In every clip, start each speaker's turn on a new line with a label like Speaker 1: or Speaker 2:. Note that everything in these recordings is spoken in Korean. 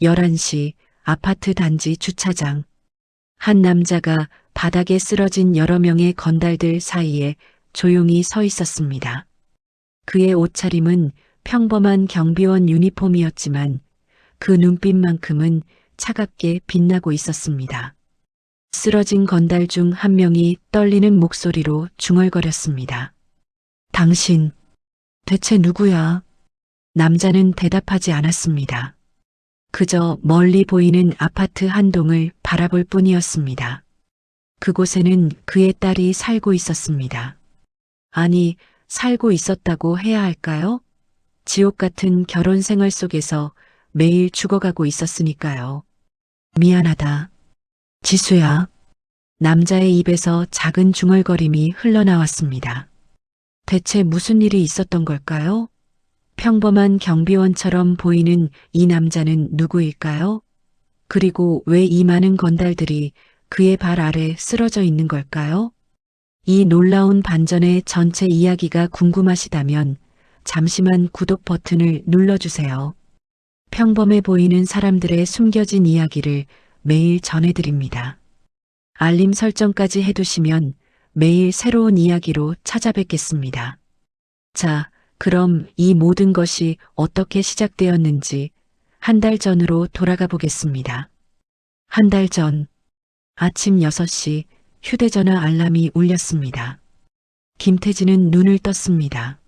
Speaker 1: 11시 아파트 단지 주차장. 한 남자가 바닥에 쓰러진 여러 명의 건달들 사이에 조용히 서 있었습니다. 그의 옷차림은 평범한 경비원 유니폼이었지만 그 눈빛만큼은 차갑게 빛나고 있었습니다. 쓰러진 건달 중 한 명이 떨리는 목소리로 중얼거렸습니다. 당신, 대체 누구야? 남자는 대답하지 않았습니다. 그저 멀리 보이는 아파트 한 동을 바라볼 뿐이었습니다. 그곳에는 그의 딸이 살고 있었습니다. 아니, 살고 있었다고 해야 할까요? 지옥 같은 결혼 생활 속에서 매일 죽어가고 있었으니까요. 미안하다. 지수야. 남자의 입에서 작은 중얼거림이 흘러나왔습니다. 대체 무슨 일이 있었던 걸까요? 평범한 경비원처럼 보이는 이 남자는 누구일까요? 그리고 왜 이 많은 건달들이 그의 발 아래 쓰러져 있는 걸까요? 이 놀라운 반전의 전체 이야기가 궁금하시다면 잠시만 구독 버튼을 눌러주세요. 평범해 보이는 사람들의 숨겨진 이야기를 매일 전해드립니다. 알림 설정까지 해두시면 매일 새로운 이야기로 찾아뵙겠습니다. 자, 그럼 이 모든 것이 어떻게 시작되었는지 한 달 전으로 돌아가 보겠습니다. 한 달 전, 아침 6시 휴대전화 알람이 울렸습니다. 김태진은 눈을 떴습니다.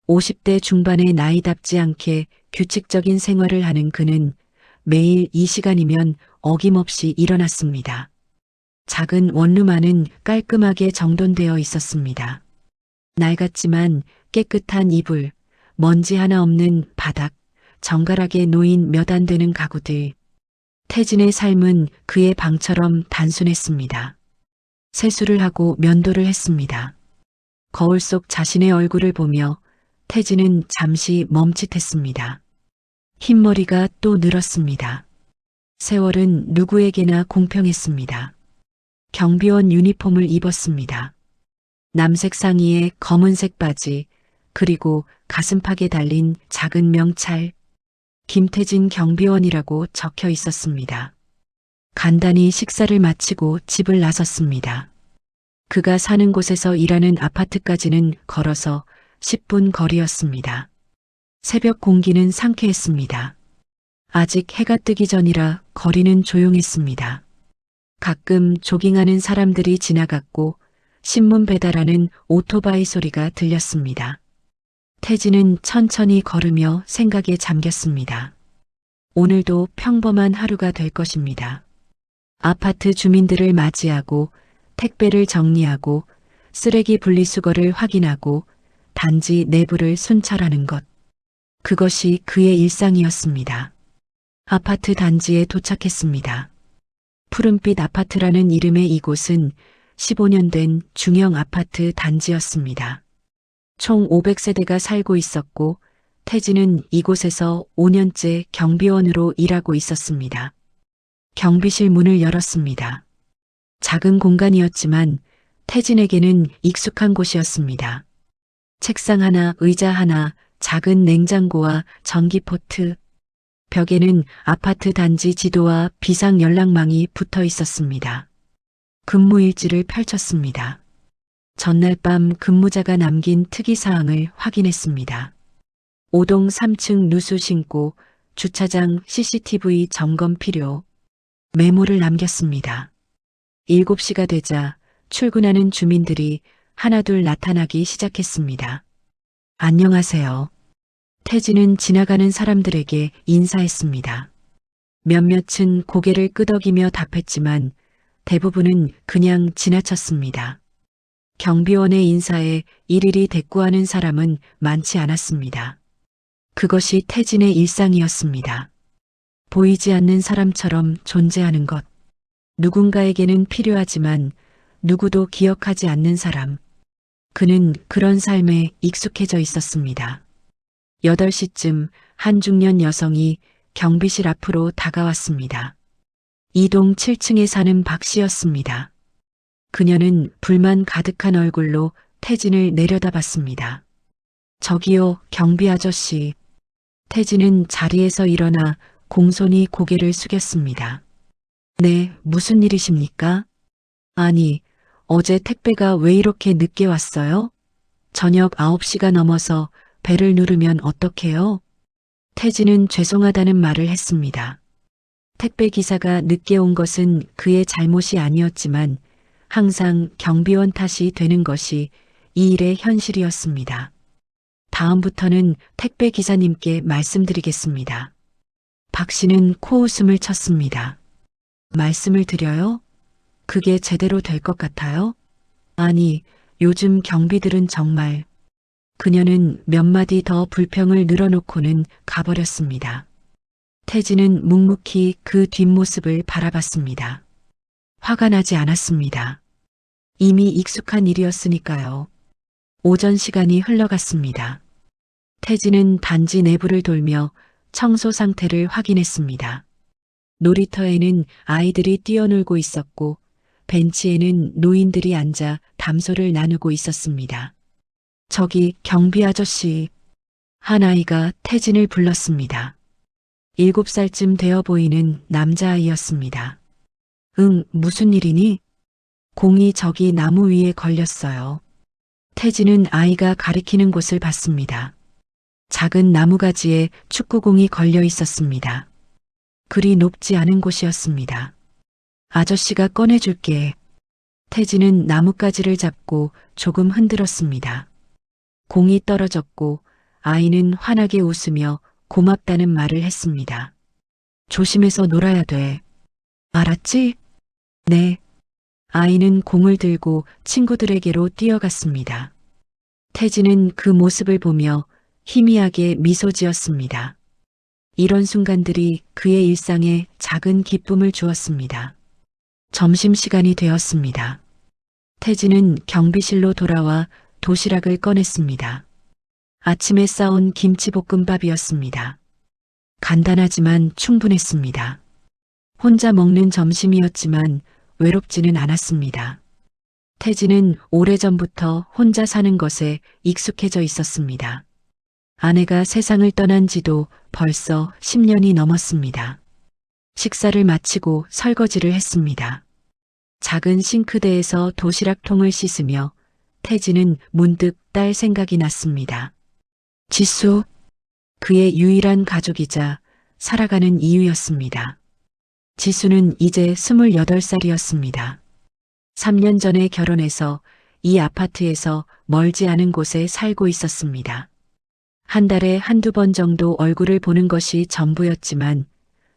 Speaker 1: 50대 중반의 나이답지 않게 규칙적인 생활을 하는 그는 매일 이 시간이면 어김없이 일어났습니다. 작은 원룸안은 깔끔하게 정돈되어 있었습니다. 낡았지만 깨끗한 이불, 먼지 하나 없는 바닥, 정갈하게 놓인 몇 안 되는 가구들. 태진의 삶은 그의 방처럼 단순했습니다. 세수를 하고 면도를 했습니다. 거울 속 자신의 얼굴을 보며 태진은 잠시 멈칫했습니다. 흰머리가 또 늘었습니다. 세월은 누구에게나 공평했습니다. 경비원 유니폼을 입었습니다. 남색 상의에 검은색 바지, 그리고 가슴팍에 달린 작은 명찰, 김태진 경비원이라고 적혀 있었습니다. 간단히 식사를 마치고 집을 나섰습니다. 그가 사는 곳에서 일하는 아파트까지는 걸어서 10분 거리였습니다. 새벽 공기는 상쾌했습니다. 아직 해가 뜨기 전이라 거리는 조용했습니다. 가끔 조깅하는 사람들이 지나갔고 신문 배달하는 오토바이 소리가 들렸습니다. 태진은 천천히 걸으며 생각에 잠겼습니다. 오늘도 평범한 하루가 될 것입니다. 아파트 주민들을 맞이하고 택배를 정리하고 쓰레기 분리수거를 확인하고 단지 내부를 순찰하는 것. 그것이 그의 일상이었습니다. 아파트 단지에 도착했습니다. 푸른빛 아파트라는 이름의 이곳은 15년 된 중형 아파트 단지였습니다. 총 500세대가 살고 있었고 태진은 이곳에서 5년째 경비원으로 일하고 있었습니다. 경비실 문을 열었습니다. 작은 공간이었지만 태진에게는 익숙한 곳이었습니다. 책상 하나, 의자 하나, 작은 냉장고와 전기포트. 벽에는 아파트 단지 지도와 비상 연락망이 붙어 있었습니다. 근무일지를 펼쳤습니다. 전날 밤 근무자가 남긴 특이사항을 확인했습니다. 5동 3층 누수 신고, 주차장 CCTV 점검 필요. 메모를 남겼습니다. 7시가 되자 출근하는 주민들이 하나둘 나타나기 시작했습니다. 안녕하세요. 태진은 지나가는 사람들에게 인사했습니다. 몇몇은 고개를 끄덕이며 답했지만 대부분은 그냥 지나쳤습니다. 경비원의 인사에 일일이 대꾸하는 사람은 많지 않았습니다. 그것이 태진의 일상이었습니다. 보이지 않는 사람처럼 존재하는 것. 누군가에게는 필요하지만 누구도 기억하지 않는 사람. 그는 그런 삶에 익숙해져 있었습니다. 8시쯤 한 중년 여성이 경비실 앞으로 다가왔습니다. 2동 7층에 사는 박 씨였습니다. 그녀는 불만 가득한 얼굴로 태진을 내려다봤습니다. 저기요, 경비 아저씨. 태진은 자리에서 일어나 공손히 고개를 숙였습니다. 네, 무슨 일이십니까? 아니, 어제 택배가 왜 이렇게 늦게 왔어요? 저녁 9시가 넘어서 벨을 누르면 어떡해요? 태진은 죄송하다는 말을 했습니다. 택배 기사가 늦게 온 것은 그의 잘못이 아니었지만 항상 경비원 탓이 되는 것이 이 일의 현실이었습니다. 다음부터는 택배 기사님께 말씀드리겠습니다. 박 씨는 코웃음을 쳤습니다. 말씀을 드려요? 그게 제대로 될 것 같아요? 아니, 요즘 경비들은 정말. 그녀는 몇 마디 더 불평을 늘어놓고는 가버렸습니다. 태진은 묵묵히 그 뒷모습을 바라봤습니다. 화가 나지 않았습니다. 이미 익숙한 일이었으니까요. 오전 시간이 흘러갔습니다. 태진은 단지 내부를 돌며 청소 상태를 확인했습니다. 놀이터에는 아이들이 뛰어놀고 있었고 벤치에는 노인들이 앉아 담소를 나누고 있었습니다. 저기 경비 아저씨. 한 아이가 태진을 불렀습니다. 7살쯤 되어 보이는 남자아이였습니다. 응, 무슨 일이니? 공이 저기 나무 위에 걸렸어요. 태진은 아이가 가리키는 곳을 봤습니다. 작은 나무가지에 축구공이 걸려 있었습니다. 그리 높지 않은 곳이었습니다. 아저씨가 꺼내줄게. 태진은 나뭇가지를 잡고 조금 흔들었습니다. 공이 떨어졌고 아이는 환하게 웃으며 고맙다는 말을 했습니다. 조심해서 놀아야 돼. 알았지? 네. 아이는 공을 들고 친구들에게로 뛰어갔습니다. 태진은 그 모습을 보며 희미하게 미소 지었습니다. 이런 순간들이 그의 일상에 작은 기쁨을 주었습니다. 점심시간이 되었습니다. 태진은 경비실로 돌아와 도시락을 꺼냈습니다. 아침에 싸온 김치볶음밥이었습니다. 간단하지만 충분했습니다. 혼자 먹는 점심이었지만 외롭지는 않았습니다. 태진은 오래전부터 혼자 사는 것에 익숙해져 있었습니다. 아내가 세상을 떠난 지도 벌써 10년이 넘었습니다. 식사를 마치고 설거지를 했습니다. 작은 싱크대에서 도시락통을 씻으며 태진은 문득 딸 생각이 났습니다. 지수, 그의 유일한 가족이자 살아가는 이유였습니다. 지수는 이제 28살이었습니다. 3년 전에 결혼해서 이 아파트에서 멀지 않은 곳에 살고 있었습니다. 한 달에 한두 번 정도 얼굴을 보는 것이 전부였지만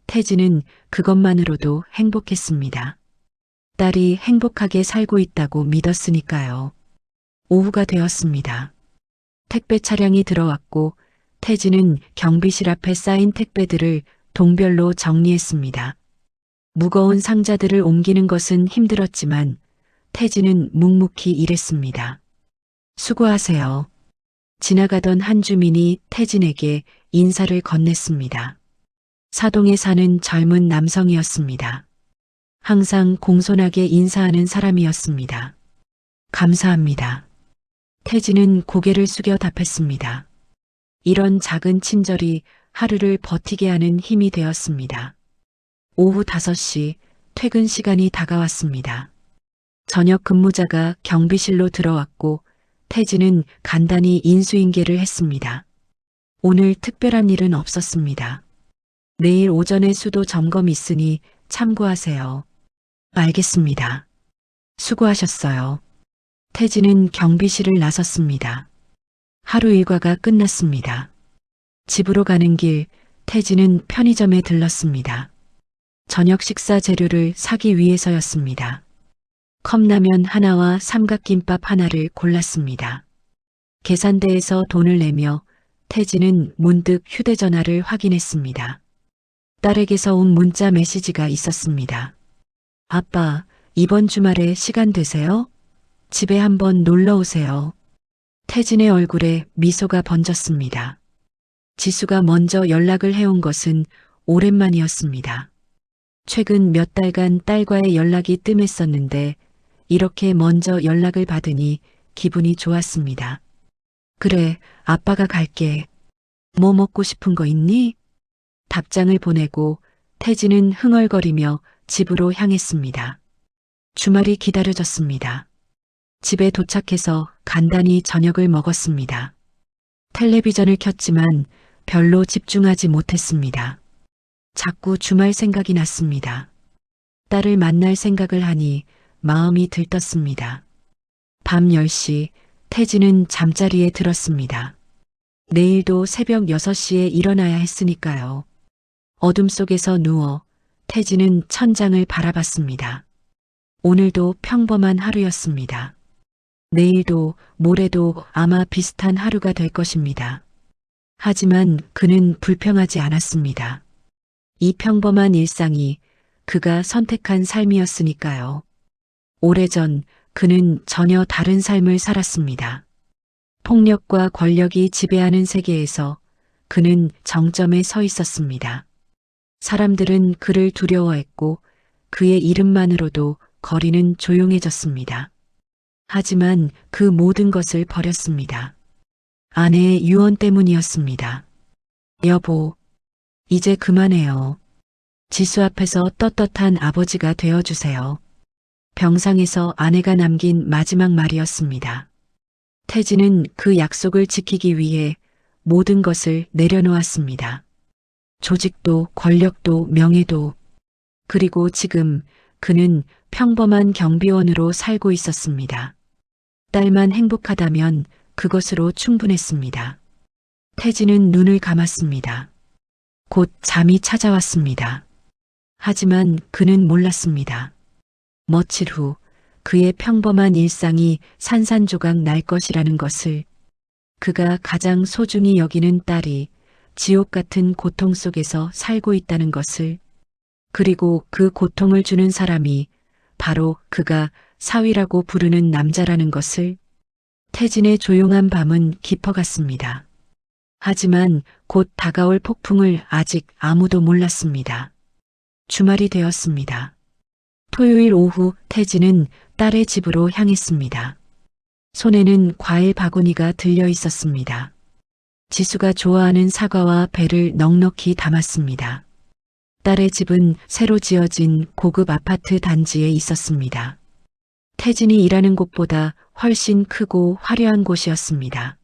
Speaker 1: 태진은 그것만으로도 행복했습니다. 딸이 행복하게 살고 있다고 믿었으니까요. 오후가 되었습니다. 택배 차량이 들어왔고 태진은 경비실 앞에 쌓인 택배들을 동별로 정리했습니다. 무거운 상자들을 옮기는 것은 힘들었지만 태진은 묵묵히 일했습니다. 수고하세요. 지나가던 한 주민이 태진에게 인사를 건넸습니다. 사동에 사는 젊은 남성이었습니다. 항상 공손하게 인사하는 사람이었습니다. 감사합니다. 태진은 고개를 숙여 답했습니다. 이런 작은 친절이 하루를 버티게 하는 힘이 되었습니다. 오후 5시 퇴근 시간이 다가왔습니다. 저녁 근무자가 경비실로 들어왔고 태진은 간단히 인수인계를 했습니다. 오늘 특별한 일은 없었습니다. 내일 오전에 수도 점검 있으니 참고하세요. 알겠습니다. 수고하셨어요. 태진은 경비실을 나섰습니다. 하루 일과가 끝났습니다. 집으로 가는 길 태진은 편의점에 들렀습니다. 저녁 식사 재료를 사기 위해서였습니다. 컵라면 하나와 삼각김밥 하나를 골랐습니다. 계산대에서 돈을 내며 태진은 문득 휴대전화를 확인했습니다. 딸에게서 온 문자 메시지가 있었습니다. 아빠, 이번 주말에 시간 되세요? 집에 한번 놀러 오세요. 태진의 얼굴에 미소가 번졌습니다. 지수가 먼저 연락을 해온 것은 오랜만이었습니다. 최근 몇 달간 딸과의 연락이 뜸했었는데 이렇게 먼저 연락을 받으니 기분이 좋았습니다. 그래, 아빠가 갈게. 뭐 먹고 싶은 거 있니? 답장을 보내고 태진은 흥얼거리며 집으로 향했습니다. 주말이 기다려졌습니다. 집에 도착해서 간단히 저녁을 먹었습니다. 텔레비전을 켰지만 별로 집중하지 못했습니다. 자꾸 주말 생각이 났습니다. 딸을 만날 생각을 하니 마음이 들떴습니다. 밤 10시 태진은 잠자리에 들었습니다. 내일도 새벽 6시에 일어나야 했으니까요. 어둠 속에서 누워 태진은 천장을 바라봤습니다. 오늘도 평범한 하루였습니다. 내일도 모레도 아마 비슷한 하루가 될 것입니다. 하지만 그는 불평하지 않았습니다. 이 평범한 일상이 그가 선택한 삶이었으니까요. 오래전 그는 전혀 다른 삶을 살았습니다. 폭력과 권력이 지배하는 세계에서 그는 정점에 서 있었습니다. 사람들은 그를 두려워했고 그의 이름만으로도 거리는 조용해졌습니다. 하지만 그 모든 것을 버렸습니다. 아내의 유언 때문이었습니다. 여보, 이제 그만해요. 지수 앞에서 떳떳한 아버지가 되어주세요. 병상에서 아내가 남긴 마지막 말이었습니다. 태진은 그 약속을 지키기 위해 모든 것을 내려놓았습니다. 조직도 권력도 명예도. 그리고 지금 그는 평범한 경비원으로 살고 있었습니다. 딸만 행복하다면 그것으로 충분했습니다. 태진은 눈을 감았습니다. 곧 잠이 찾아왔습니다. 하지만 그는 몰랐습니다. 며칠 후 그의 평범한 일상이 산산조각 날 것이라는 것을, 그가 가장 소중히 여기는 딸이 지옥 같은 고통 속에서 살고 있다는 것을, 그리고 그 고통을 주는 사람이 바로 그가 사위라고 부르는 남자라는 것을. 태진의 조용한 밤은 깊어갔습니다. 하지만 곧 다가올 폭풍을 아직 아무도 몰랐습니다. 주말이 되었습니다. 토요일 오후 태진은 딸의 집으로 향했습니다. 손에는 과일 바구니가 들려 있었습니다. 지수가 좋아하는 사과와 배를 넉넉히 담았습니다. 딸의 집은 새로 지어진 고급 아파트 단지에 있었습니다. 태진이 일하는 곳보다 훨씬 크고 화려한 곳이었습니다.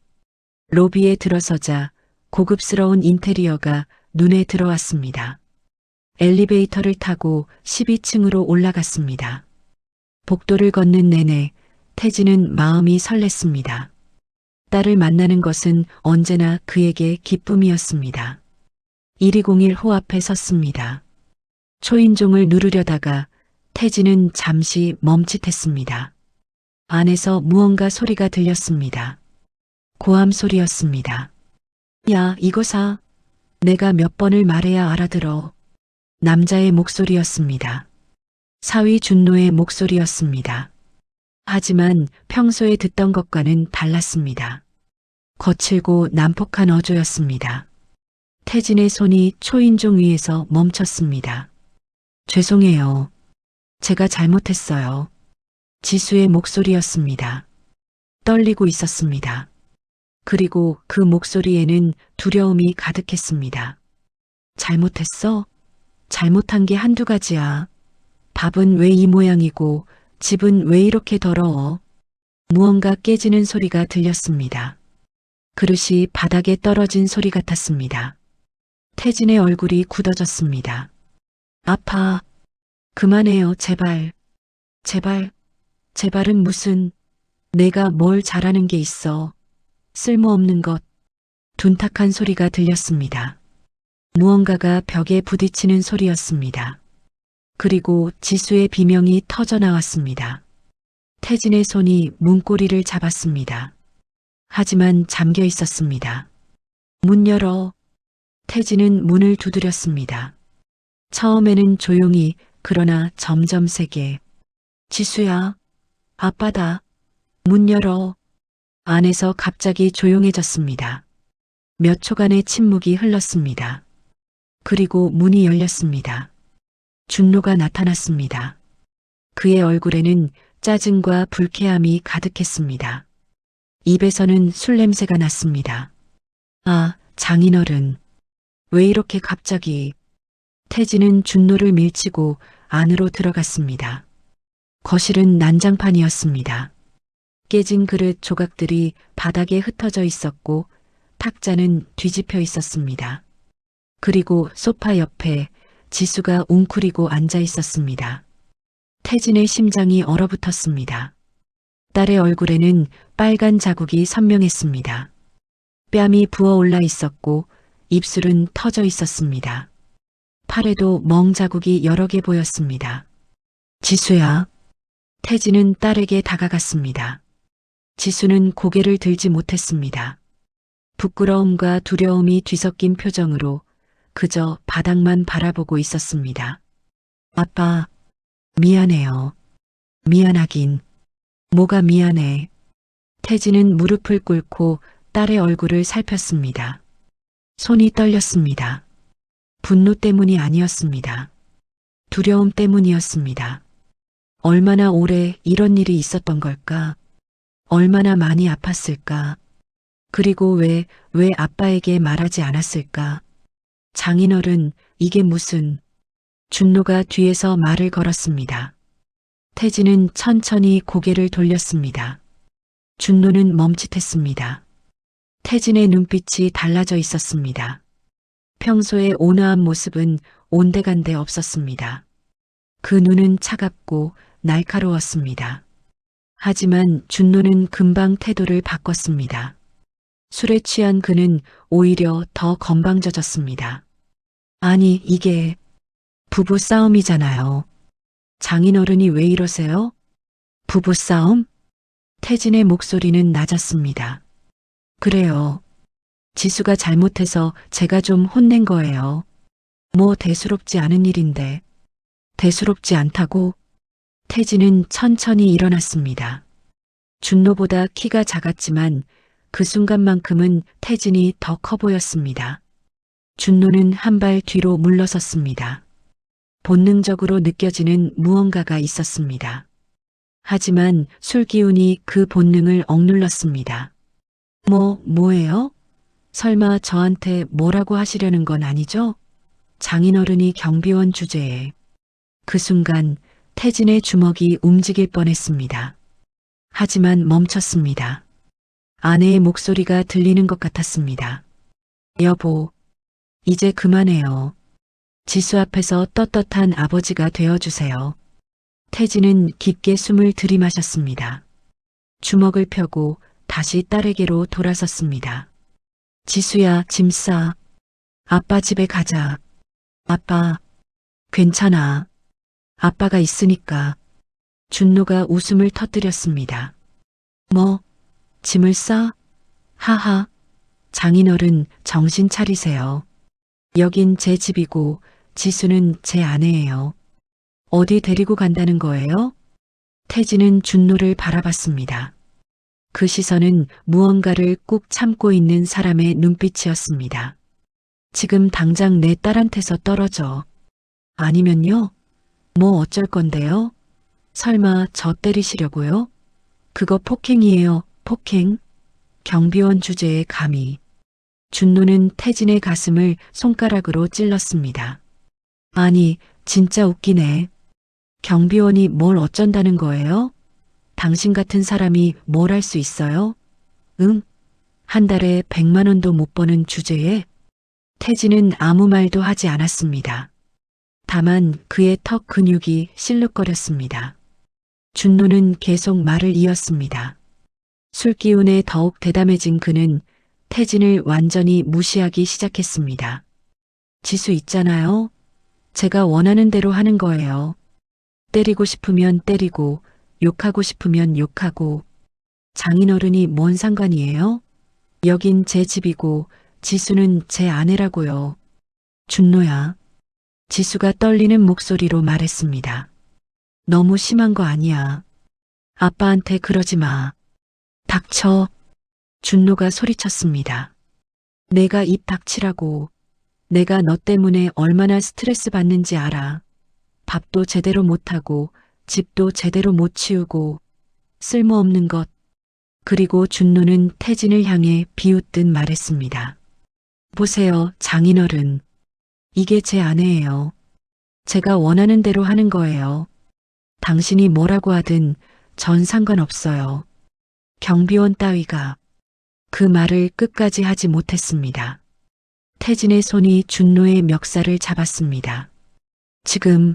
Speaker 1: 로비에 들어서자 고급스러운 인테리어가 눈에 들어왔습니다. 엘리베이터를 타고 12층으로 올라갔습니다. 복도를 걷는 내내 태진은 마음이 설렜습니다. 딸을 만나는 것은 언제나 그에게 기쁨이었습니다. 1201호 앞에 섰습니다. 초인종을 누르려다가 태진은 잠시 멈칫했습니다. 안에서 무언가 소리가 들렸습니다. 고함 소리였습니다. 야, 이거 사. 내가 몇 번을 말해야 알아들어. 남자의 목소리였습니다. 사위 준노의 목소리였습니다. 하지만 평소에 듣던 것과는 달랐습니다. 거칠고 난폭한 어조였습니다. 태진의 손이 초인종 위에서 멈췄습니다. 죄송해요. 제가 잘못했어요. 지수의 목소리였습니다. 떨리고 있었습니다. 그리고 그 목소리에는 두려움이 가득했습니다. 잘못했어? 잘못한 게 한두 가지야. 밥은 왜 이 모양이고 집은 왜 이렇게 더러워? 무언가 깨지는 소리가 들렸습니다. 그릇이 바닥에 떨어진 소리 같았습니다. 태진의 얼굴이 굳어졌습니다. 아파. 그만해요, 제발. 제발. 제발은 무슨. 내가 뭘 잘하는 게 있어. 쓸모없는 것. 둔탁한 소리가 들렸습니다. 무언가가 벽에 부딪히는 소리였습니다. 그리고 지수의 비명이 터져 나왔습니다. 태진의 손이 문고리를 잡았습니다. 하지만 잠겨 있었습니다. 문 열어. 태진은 문을 두드렸습니다. 처음에는 조용히, 그러나 점점 세게. 지수야, 아빠다. 문 열어. 안에서 갑자기 조용해졌습니다. 몇 초간의 침묵이 흘렀습니다. 그리고 문이 열렸습니다. 준노가 나타났습니다. 그의 얼굴에는 짜증과 불쾌함이 가득했습니다. 입에서는 술 냄새가 났습니다. 아, 장인어른. 왜 이렇게 갑자기? 태진은 준노를 밀치고 안으로 들어갔습니다. 거실은 난장판이었습니다. 깨진 그릇 조각들이 바닥에 흩어져 있었고 탁자는 뒤집혀 있었습니다. 그리고 소파 옆에 지수가 웅크리고 앉아 있었습니다. 태진의 심장이 얼어붙었습니다. 딸의 얼굴에는 빨간 자국이 선명했습니다. 뺨이 부어올라 있었고 입술은 터져 있었습니다. 팔에도 멍 자국이 여러 개 보였습니다. 지수야. 태진은 딸에게 다가갔습니다. 지수는 고개를 들지 못했습니다. 부끄러움과 두려움이 뒤섞인 표정으로 그저 바닥만 바라보고 있었습니다. 아빠, 미안해요. 미안하긴. 뭐가 미안해. 태진은 무릎을 꿇고 딸의 얼굴을 살폈습니다. 손이 떨렸습니다. 분노 때문이 아니었습니다. 두려움 때문이었습니다. 얼마나 오래 이런 일이 있었던 걸까? 얼마나 많이 아팠을까? 그리고 왜 아빠에게 말하지 않았을까? 장인어른, 이게 무슨... 준노가 뒤에서 말을 걸었습니다. 태진은 천천히 고개를 돌렸습니다. 준노는 멈칫했습니다. 태진의 눈빛이 달라져 있었습니다. 평소의 온화한 모습은 온데간데 없었습니다. 그 눈은 차갑고 날카로웠습니다. 하지만 준노는 금방 태도를 바꿨습니다. 술에 취한 그는 오히려 더 건방져졌습니다. 아니, 이게 부부 싸움이잖아요. 장인어른이 왜 이러세요? 부부 싸움? 태진의 목소리는 낮았습니다. 그래요. 지수가 잘못해서 제가 좀 혼낸 거예요. 뭐 대수롭지 않은 일인데. 대수롭지 않다고? 태진은 천천히 일어났습니다. 준노보다 키가 작았지만 그 순간만큼은 태진이 더 커 보였습니다. 준노는 한 발 뒤로 물러섰습니다. 본능적으로 느껴지는 무언가가 있었습니다. 하지만 술 기운이 그 본능을 억눌렀습니다. 뭐예요? 설마 저한테 뭐라고 하시려는 건 아니죠? 장인어른이 경비원 주제에. 그 순간 태진의 주먹이 움직일 뻔했습니다. 하지만 멈췄습니다. 아내의 목소리가 들리는 것 같았습니다. 여보, 이제 그만해요. 지수 앞에서 떳떳한 아버지가 되어주세요. 태진은 깊게 숨을 들이마셨습니다. 주먹을 펴고 다시 딸에게로 돌아섰습니다. 지수야, 짐 싸. 아빠 집에 가자. 아빠, 괜찮아. 아빠가 있으니까. 준노가 웃음을 터뜨렸습니다. 뭐, 짐을 싸? 하하. 장인어른, 정신 차리세요. 여긴 제 집이고 지수는 제 아내예요. 어디 데리고 간다는 거예요? 태진은 준노를 바라봤습니다. 그 시선은 무언가를 꾹 참고 있는 사람의 눈빛이었습니다. 지금 당장 내 딸한테서 떨어져. 아니면요? 뭐 어쩔 건데요? 설마 저 때리시려고요? 그거 폭행이에요, 폭행. 경비원 주제에 감히. 준노는 태진의 가슴을 손가락으로 찔렀습니다. 아니, 진짜 웃기네. 경비원이 뭘 어쩐다는 거예요? 당신 같은 사람이 뭘 할 수 있어요? 응? 한 달에 100만 원도 못 버는 주제에? 태진은 아무 말도 하지 않았습니다. 다만 그의 턱 근육이 실룩거렸습니다. 준노는 계속 말을 이었습니다. 술 기운에 더욱 대담해진 그는 태진을 완전히 무시하기 시작했습니다. 지수 있잖아요. 제가 원하는 대로 하는 거예요. 때리고 싶으면 때리고, 욕하고 싶으면 욕하고. 장인어른이 뭔 상관이에요? 여긴 제 집이고 지수는 제 아내라고요. 준노야. 지수가 떨리는 목소리로 말했습니다. 너무 심한 거 아니야. 아빠한테 그러지 마. 닥쳐. 준노가 소리쳤습니다. 내가 입 닥치라고. 내가 너 때문에 얼마나 스트레스 받는지 알아. 밥도 제대로 못하고 집도 제대로 못 치우고 쓸모없는 것. 그리고 준노는 태진을 향해 비웃듯 말했습니다. 보세요, 장인어른. 이게 제 아내예요. 제가 원하는 대로 하는 거예요. 당신이 뭐라고 하든 전 상관없어요. 경비원 따위가 그 말을 끝까지 하지 못했습니다. 태진의 손이 준노의 멱살을 잡았습니다. 지금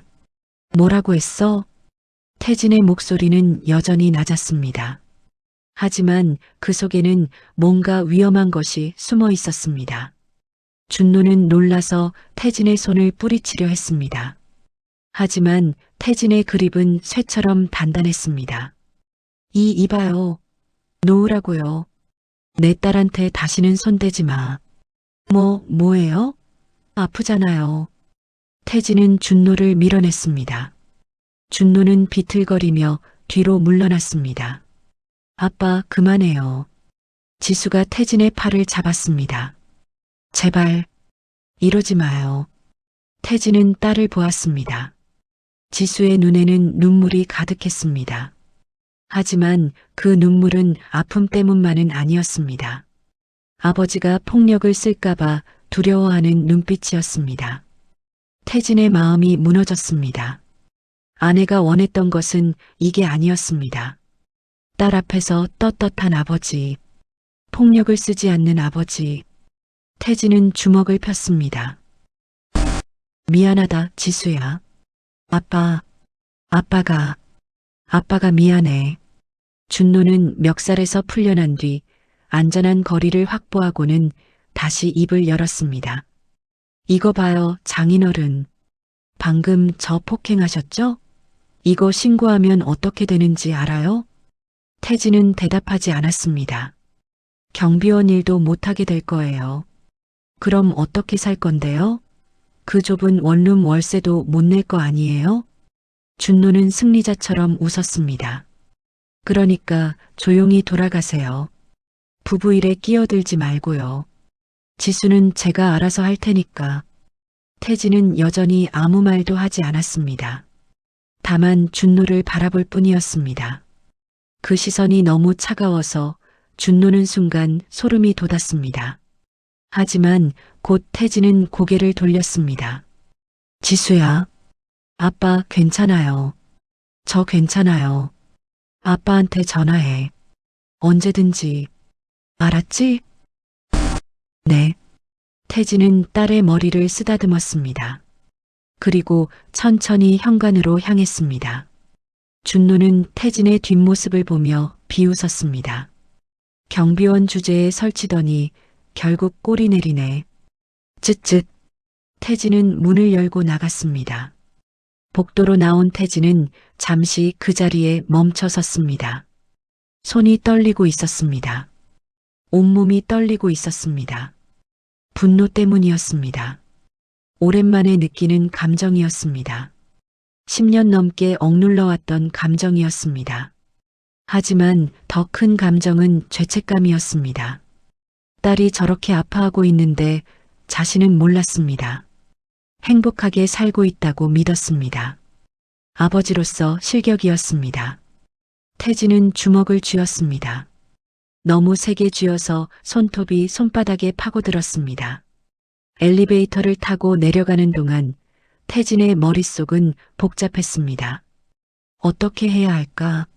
Speaker 1: 뭐라고 했어? 태진의 목소리는 여전히 낮았습니다. 하지만 그 속에는 뭔가 위험한 것이 숨어 있었습니다. 준노는 놀라서 태진의 손을 뿌리치려 했습니다. 하지만 태진의 그립은 쇠처럼 단단했습니다. 이봐요. 놓으라고요. 내 딸한테 다시는 손대지 마. 뭐예요? 아프잖아요. 태진은 준노를 밀어냈습니다. 준노는 비틀거리며 뒤로 물러났습니다. 아빠, 그만해요. 지수가 태진의 팔을 잡았습니다. 제발, 이러지 마요. 태진은 딸을 보았습니다. 지수의 눈에는 눈물이 가득했습니다. 하지만 그 눈물은 아픔 때문만은 아니었습니다. 아버지가 폭력을 쓸까봐 두려워하는 눈빛이었습니다. 태진의 마음이 무너졌습니다. 아내가 원했던 것은 이게 아니었습니다. 딸 앞에서 떳떳한 아버지, 폭력을 쓰지 않는 아버지. 태진은 주먹을 폈습니다. 미안하다, 지수야. 아빠가 미안해. 준노는 멱살에서 풀려난 뒤 안전한 거리를 확보하고는 다시 입을 열었습니다. 이거 봐요, 장인어른. 방금 저 폭행하셨죠? 이거 신고하면 어떻게 되는지 알아요? 태진은 대답하지 않았습니다. 경비원 일도 못하게 될 거예요. 그럼 어떻게 살 건데요? 그 좁은 원룸 월세도 못 낼 거 아니에요? 준노는 승리자처럼 웃었습니다. 그러니까 조용히 돌아가세요. 부부 일에 끼어들지 말고요. 지수는 제가 알아서 할 테니까. 태진은 여전히 아무 말도 하지 않았습니다. 다만 준노를 바라볼 뿐이었습니다. 그 시선이 너무 차가워서 준노는 순간 소름이 돋았습니다. 하지만 곧 태진은 고개를 돌렸습니다. 지수야. 아빠 괜찮아요. 저 괜찮아요. 아빠한테 전화해. 언제든지. 알았지? 네. 태진은 딸의 머리를 쓰다듬었습니다. 그리고 천천히 현관으로 향했습니다. 준노는 태진의 뒷모습을 보며 비웃었습니다. 경비원 주제에 설치더니 결국 꼬리 내리네. 쯧쯧. 태진은 문을 열고 나갔습니다. 복도로 나온 태진은 잠시 그 자리에 멈춰 섰습니다. 손이 떨리고 있었습니다. 온몸이 떨리고 있었습니다. 분노 때문이었습니다. 오랜만에 느끼는 감정이었습니다. 10년 넘게 억눌러왔던 감정이었습니다. 하지만 더 큰 감정은 죄책감이었습니다. 딸이 저렇게 아파하고 있는데 자신은 몰랐습니다. 행복하게 살고 있다고 믿었습니다. 아버지로서 실격이었습니다. 태진은 주먹을 쥐었습니다. 너무 세게 쥐어서 손톱이 손바닥에 파고들었습니다. 엘리베이터를 타고 내려가는 동안 태진의 머릿속은 복잡했습니다. 어떻게 해야 할까?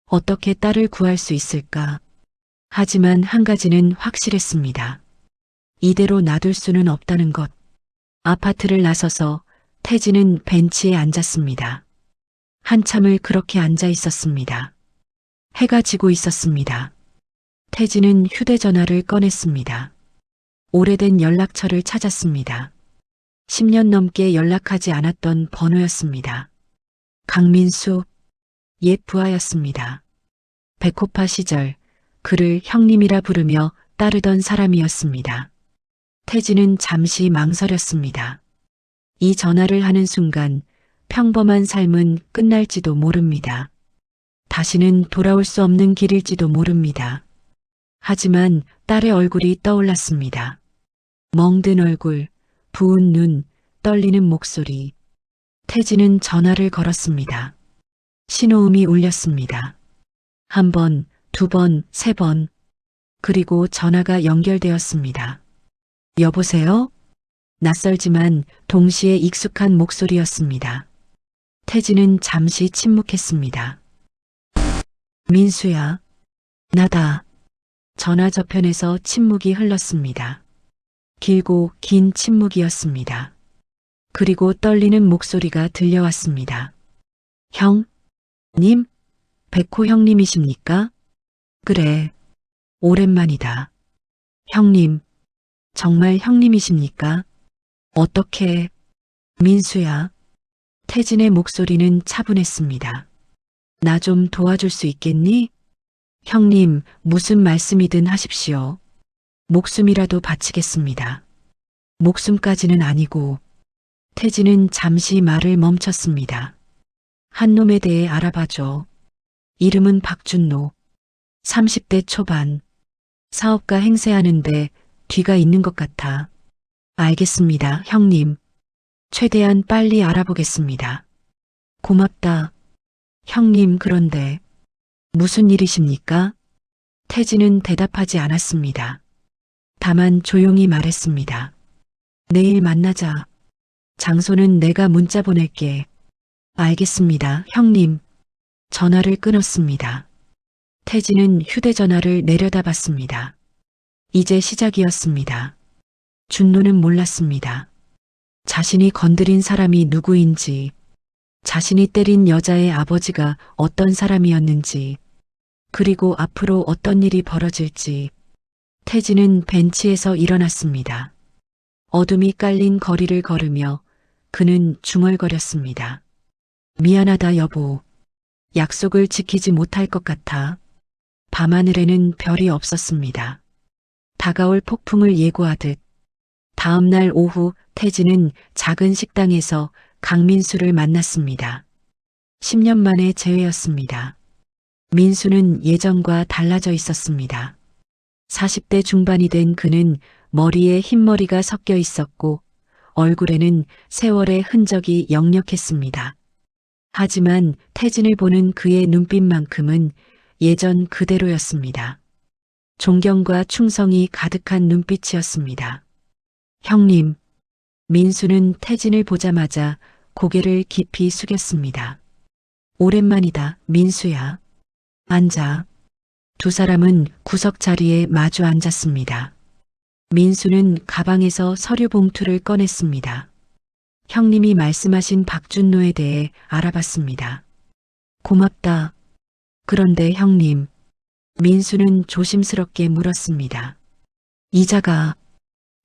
Speaker 1: 어떻게 딸을 구할 수 있을까? 하지만 한 가지는 확실했습니다. 이대로 놔둘 수는 없다는 것. 아파트를 나서서 태진은 벤치에 앉았습니다. 한참을 그렇게 앉아 있었습니다. 해가 지고 있었습니다. 태진은 휴대전화를 꺼냈습니다. 오래된 연락처를 찾았습니다. 10년 넘게 연락하지 않았던 번호였습니다. 강민수, 옛 부하였습니다. 백호파 시절 그를 형님이라 부르며 따르던 사람이었습니다. 태진은 잠시 망설였습니다. 이 전화를 하는 순간 평범한 삶은 끝날지도 모릅니다. 다시는 돌아올 수 없는 길일지도 모릅니다. 하지만 딸의 얼굴이 떠올랐습니다. 멍든 얼굴, 부은 눈, 떨리는 목소리. 태진은 전화를 걸었습니다. 신호음이 울렸습니다. 한 번, 두 번, 세 번. 그리고 전화가 연결되었습니다. 여보세요? 낯설지만 동시에 익숙한 목소리였습니다. 태진은 잠시 침묵했습니다. 민수야, 나다. 전화 저편에서 침묵이 흘렀습니다. 길고 긴 침묵이었습니다. 그리고 떨리는 목소리가 들려왔습니다. 님? 백호 형님이십니까? 그래. 오랜만이다. 형님. 정말 형님이십니까? 어떻게? 민수야. 태진의 목소리는 차분했습니다. 나 좀 도와줄 수 있겠니? 형님, 무슨 말씀이든 하십시오. 목숨이라도 바치겠습니다. 목숨까지는 아니고. 태진은 잠시 말을 멈췄습니다. 한 놈에 대해 알아봐줘. 이름은 박준노. 30대 초반. 사업가 행세하는데 뒤가 있는 것 같아. 알겠습니다, 형님. 최대한 빨리 알아보겠습니다. 고맙다. 형님, 그런데 무슨 일이십니까? 태진은 대답하지 않았습니다. 다만 조용히 말했습니다. 내일 만나자. 장소는 내가 문자 보낼게. 알겠습니다, 형님. 전화를 끊었습니다. 태진은 휴대전화를 내려다봤습니다. 이제 시작이었습니다. 준노는 몰랐습니다. 자신이 건드린 사람이 누구인지, 자신이 때린 여자의 아버지가 어떤 사람이었는지, 그리고 앞으로 어떤 일이 벌어질지. 태진은 벤치에서 일어났습니다. 어둠이 깔린 거리를 걸으며 그는 중얼거렸습니다. 미안하다, 여보. 약속을 지키지 못할 것 같아. 밤하늘에는 별이 없었습니다. 다가올 폭풍을 예고하듯 다음 날 오후 태진은 작은 식당에서 강민수를 만났습니다. 10년 만의 재회였습니다. 민수는 예전과 달라져 있었습니다. 40대 중반이 된 그는 머리에 흰머리가 섞여 있었고 얼굴에는 세월의 흔적이 역력했습니다. 하지만 태진을 보는 그의 눈빛만큼은 예전 그대로였습니다. 존경과 충성이 가득한 눈빛이었습니다. 형님. 민수는 태진을 보자마자 고개를 깊이 숙였습니다. 오랜만이다, 민수야. 앉아. 두 사람은 구석 자리에 마주 앉았습니다. 민수는 가방에서 서류 봉투를 꺼냈습니다. 형님이 말씀하신 박준노에 대해 알아봤습니다. 고맙다. 그런데 형님. 민수는 조심스럽게 물었습니다. 이자가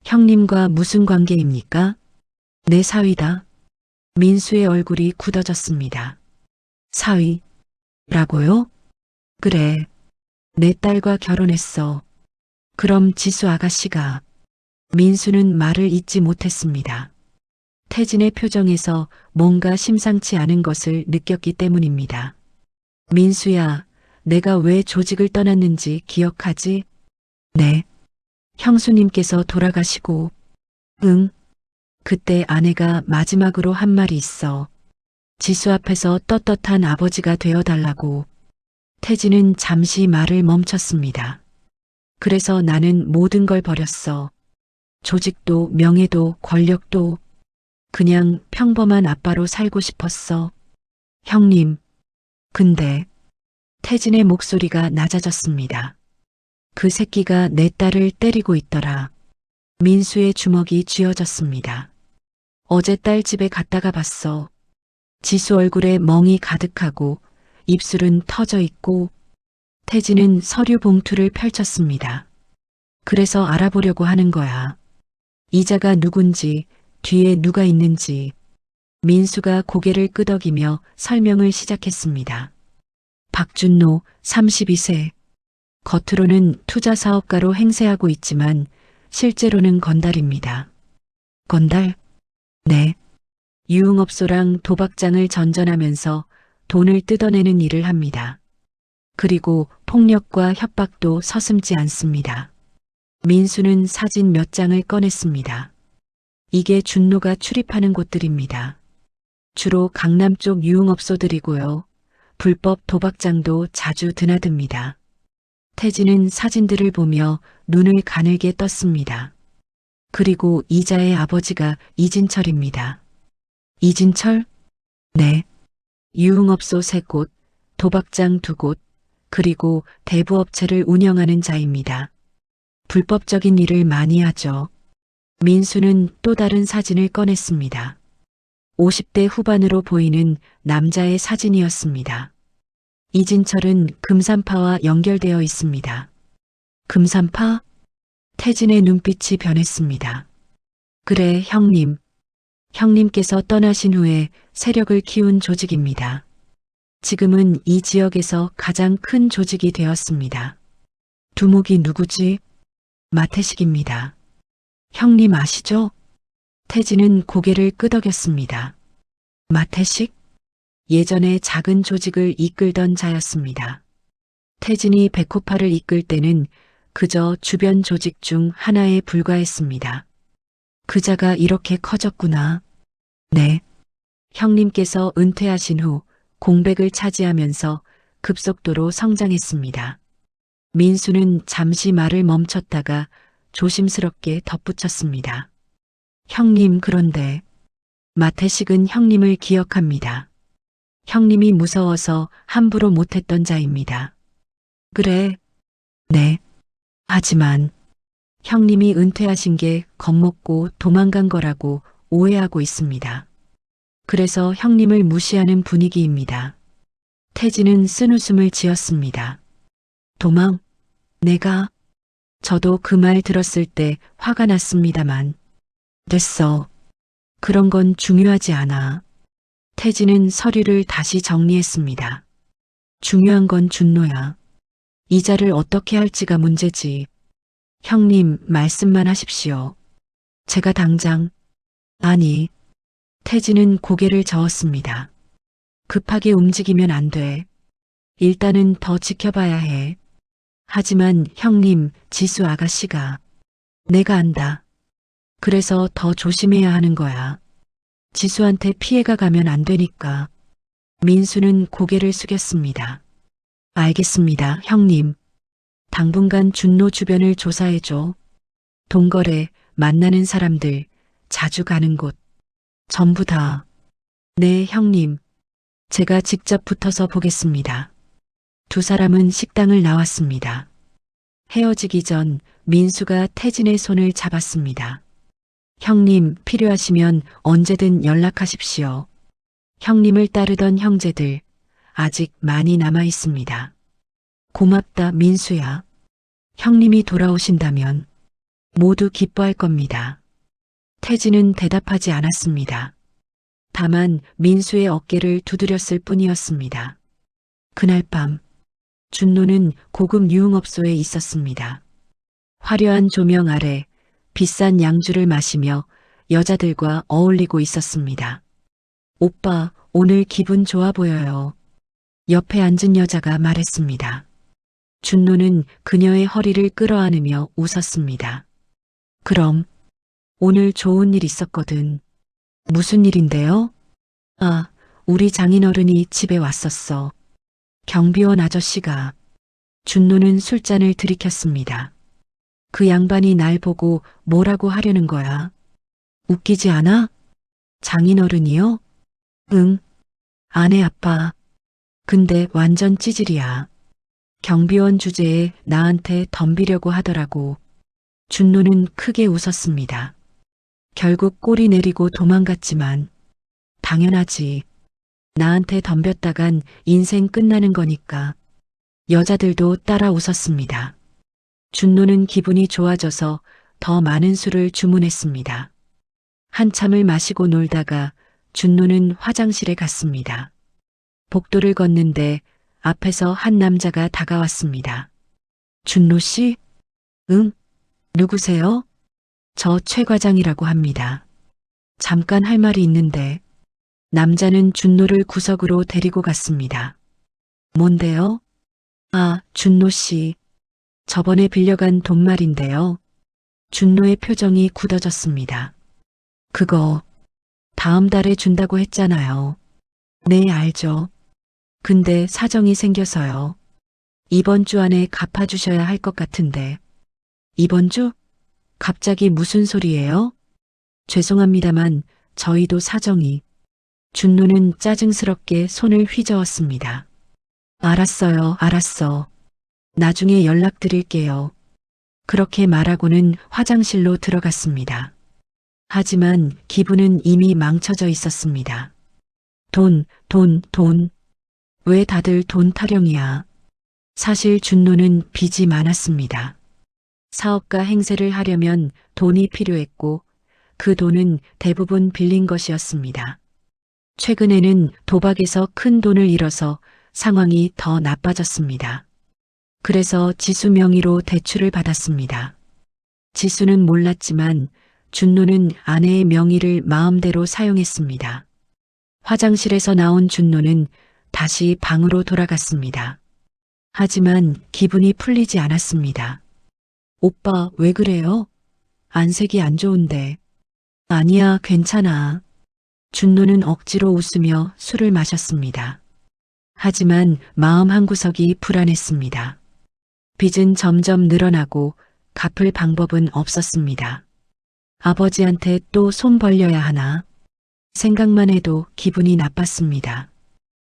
Speaker 1: 형님과 무슨 관계입니까? 내 사위다. 민수의 얼굴이 굳어졌습니다. 사위라고요? 그래. 내 딸과 결혼했어. 그럼 지수 아가씨가. 민수는 말을 잇지 못했습니다. 태진의 표정에서 뭔가 심상치 않은 것을 느꼈기 때문입니다. 민수야, 내가 왜 조직을 떠났는지 기억하지? 네. 형수님께서 돌아가시고. 응. 그때 아내가 마지막으로 한 말이 있어. 지수 앞에서 떳떳한 아버지가 되어달라고. 태진은 잠시 말을 멈췄습니다. 그래서 나는 모든 걸 버렸어. 조직도 명예도 권력도. 그냥 평범한 아빠로 살고 싶었어. 형님. 근데 태진의 목소리가 낮아졌습니다. 그 새끼가 내 딸을 때리고 있더라. 민수의 주먹이 쥐어졌습니다. 어제 딸 집에 갔다가 봤어. 지수 얼굴에 멍이 가득하고 입술은 터져 있고. 태진은 서류 봉투를 펼쳤습니다. 그래서 알아보려고 하는 거야. 이자가 누군지, 뒤에 누가 있는지. 민수가 고개를 끄덕이며 설명을 시작했습니다. 박준노 32세. 겉으로는 투자 사업가로 행세하고 있지만 실제로는 건달입니다. 건달? 네. 유흥업소랑 도박장을 전전하면서 돈을 뜯어내는 일을 합니다. 그리고 폭력과 협박도 서슴지 않습니다. 민수는 사진 몇 장을 꺼냈습니다. 이게 준노가 출입하는 곳들입니다. 주로 강남 쪽 유흥업소들이고요. 불법 도박장도 자주 드나듭니다. 태진은 사진들을 보며 눈을 가늘게 떴습니다. 그리고 이자의 아버지가 이진철입니다. 이진철? 네. 유흥업소 3곳, 도박장 2곳, 그리고 대부업체를 운영하는 자입니다. 불법적인 일을 많이 하죠. 민수는 또 다른 사진을 꺼냈습니다. 50대 후반으로 보이는 남자의 사진이었습니다. 이진철은 금산파와 연결되어 있습니다. 금산파? 태진의 눈빛이 변했습니다. 그래, 형님. 형님께서 떠나신 후에 세력을 키운 조직입니다. 지금은 이 지역에서 가장 큰 조직이 되었습니다. 두목이 누구지? 마태식입니다. 형님 아시죠? 태진은 고개를 끄덕였습니다. 마태식? 예전에 작은 조직을 이끌던 자였습니다. 태진이 백호파를 이끌 때는 그저 주변 조직 중 하나에 불과했습니다. 그 자가 이렇게 커졌구나. 네. 형님께서 은퇴하신 후 공백을 차지하면서 급속도로 성장했습니다. 민수는 잠시 말을 멈췄다가 조심스럽게 덧붙였습니다. 형님 그런데 마태식은 형님을 기억합니다. 형님이 무서워서 함부로 못했던 자입니다. 그래. 네. 하지만 형님이 은퇴하신 게 겁먹고 도망간 거라고 오해하고 있습니다. 그래서 형님을 무시하는 분위기입니다. 태진은 쓴웃음을 지었습니다. 도망? 내가? 저도 그 말 들었을 때 화가 났습니다만. 됐어. 그런 건 중요하지 않아. 태진은 서류를 다시 정리했습니다. 중요한 건 준노야. 이자를 어떻게 할지가 문제지. 형님 말씀만 하십시오. 제가 당장. 아니. 태진은 고개를 저었습니다. 급하게 움직이면 안 돼. 일단은 더 지켜봐야 해. 하지만 형님, 지수 아가씨가. 내가 안다. 그래서 더 조심해야 하는 거야. 지수한테 피해가 가면 안 되니까. 민수는 고개를 숙였습니다. 알겠습니다, 형님. 당분간 준노 주변을 조사해줘. 동거래, 만나는 사람들, 자주 가는 곳. 전부 다. 네, 형님. 제가 직접 붙어서 보겠습니다. 두 사람은 식당을 나왔습니다. 헤어지기 전 민수가 태진의 손을 잡았습니다. 형님, 필요하시면 언제든 연락하십시오. 형님을 따르던 형제들, 아직 많이 남아 있습니다. 고맙다, 민수야. 형님이 돌아오신다면 모두 기뻐할 겁니다. 태진은 대답하지 않았습니다. 다만 민수의 어깨를 두드렸을 뿐이었습니다. 그날 밤, 준노는 고급 유흥업소에 있었습니다. 화려한 조명 아래 비싼 양주를 마시며 여자들과 어울리고 있었습니다. 오빠, 오늘 기분 좋아 보여요. 옆에 앉은 여자가 말했습니다. 준노는 그녀의 허리를 끌어안으며 웃었습니다. 그럼, 오늘 좋은 일 있었거든. 무슨 일인데요? 아, 우리 장인어른이 집에 왔었어. 경비원 아저씨가. 준노는 술잔을 들이켰습니다. 그 양반이 날 보고 뭐라고 하려는 거야? 웃기지 않아? 장인어른이요? 응. 아내 아빠. 근데 완전 찌질이야. 경비원 주제에 나한테 덤비려고 하더라고. 준노는 크게 웃었습니다. 결국 꼬리 내리고 도망갔지만 당연하지. 나한테 덤볐다간 인생 끝나는 거니까. 여자들도 따라 웃었습니다. 준노는 기분이 좋아져서 더 많은 술을 주문했습니다. 한참을 마시고 놀다가 준노는 화장실에 갔습니다. 복도를 걷는데 앞에서 한 남자가 다가왔습니다. 준노 씨? 응? 누구세요? 저 최 과장이라고 합니다. 잠깐 할 말이 있는데. 남자는 준노를 구석으로 데리고 갔습니다. 뭔데요? 아, 준노 씨. 저번에 빌려간 돈 말인데요. 준노의 표정이 굳어졌습니다. 그거 다음 달에 준다고 했잖아요. 네, 알죠. 근데 사정이 생겨서요. 이번 주 안에 갚아주셔야 할 것 같은데. 이번 주? 갑자기 무슨 소리예요? 죄송합니다만 저희도 사정이. 준노는 짜증스럽게 손을 휘저었습니다. 알았어요, 알았어. 나중에 연락드릴게요. 그렇게 말하고는 화장실로 들어갔습니다. 하지만 기분은 이미 망쳐져 있었습니다. 돈. 왜 다들 돈 타령이야? 사실 준노는 빚이 많았습니다. 사업가 행세를 하려면 돈이 필요했고 그 돈은 대부분 빌린 것이었습니다. 최근에는 도박에서 큰 돈을 잃어서 상황이 더 나빠졌습니다. 그래서 지수 명의로 대출을 받았습니다. 지수는 몰랐지만 준노는 아내의 명의를 마음대로 사용했습니다. 화장실에서 나온 준노는 다시 방으로 돌아갔습니다. 하지만 기분이 풀리지 않았습니다. 오빠, 왜 그래요? 안색이 안 좋은데. 아니야, 괜찮아. 준노는 억지로 웃으며 술을 마셨습니다. 하지만 마음 한구석이 불안했습니다. 빚은 점점 늘어나고 갚을 방법은 없었습니다. 아버지한테 또 손 벌려야 하나? 생각만 해도 기분이 나빴습니다.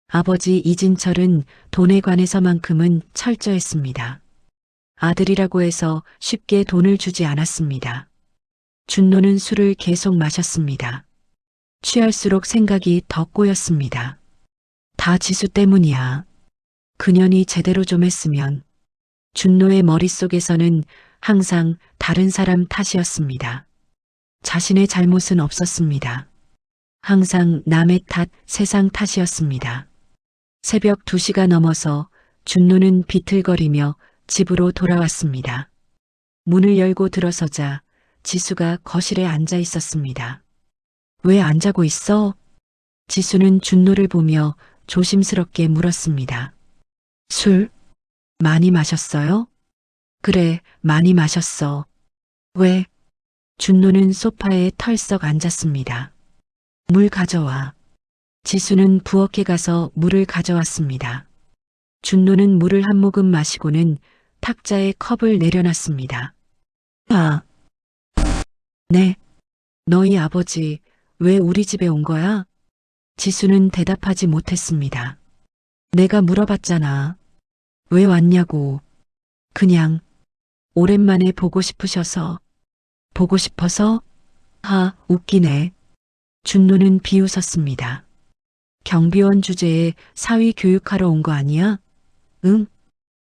Speaker 1: 아버지 이진철은 돈에 관해서만큼은 철저했습니다. 아들이라고 해서 쉽게 돈을 주지 않았습니다. 준노는 술을 계속 마셨습니다. 취할수록 생각이 더 꼬였습니다. 다 지수 때문이야. 그년이 제대로 좀 했으면. 준노의 머릿속에서는 항상 다른 사람 탓이었습니다. 자신의 잘못은 없었습니다. 항상 남의 탓, 세상 탓이었습니다. 새벽 2시가 넘어서 준노는 비틀거리며 집으로 돌아왔습니다. 문을 열고 들어서자 지수가 거실에 앉아 있었습니다. 왜 안 자고 있어? 지수는 준노를 보며 조심스럽게 물었습니다. 술? 많이 마셨어요? 그래, 많이 마셨어. 왜? 준노는 소파에 털썩 앉았습니다. 물 가져와. 지수는 부엌에 가서 물을 가져왔습니다. 준노는 물을 한 모금 마시고는 탁자에 컵을 내려놨습니다. 아. 네. 너희 아버지 왜 우리 집에 온 거야? 지수는 대답하지 못했습니다. 내가 물어봤잖아. 왜 왔냐고. 그냥 오랜만에 보고 싶으셔서. 보고 싶어서? 웃기네. 준노는 비웃었습니다. 경비원 주제에 사위 교육하러 온 거 아니야? 응?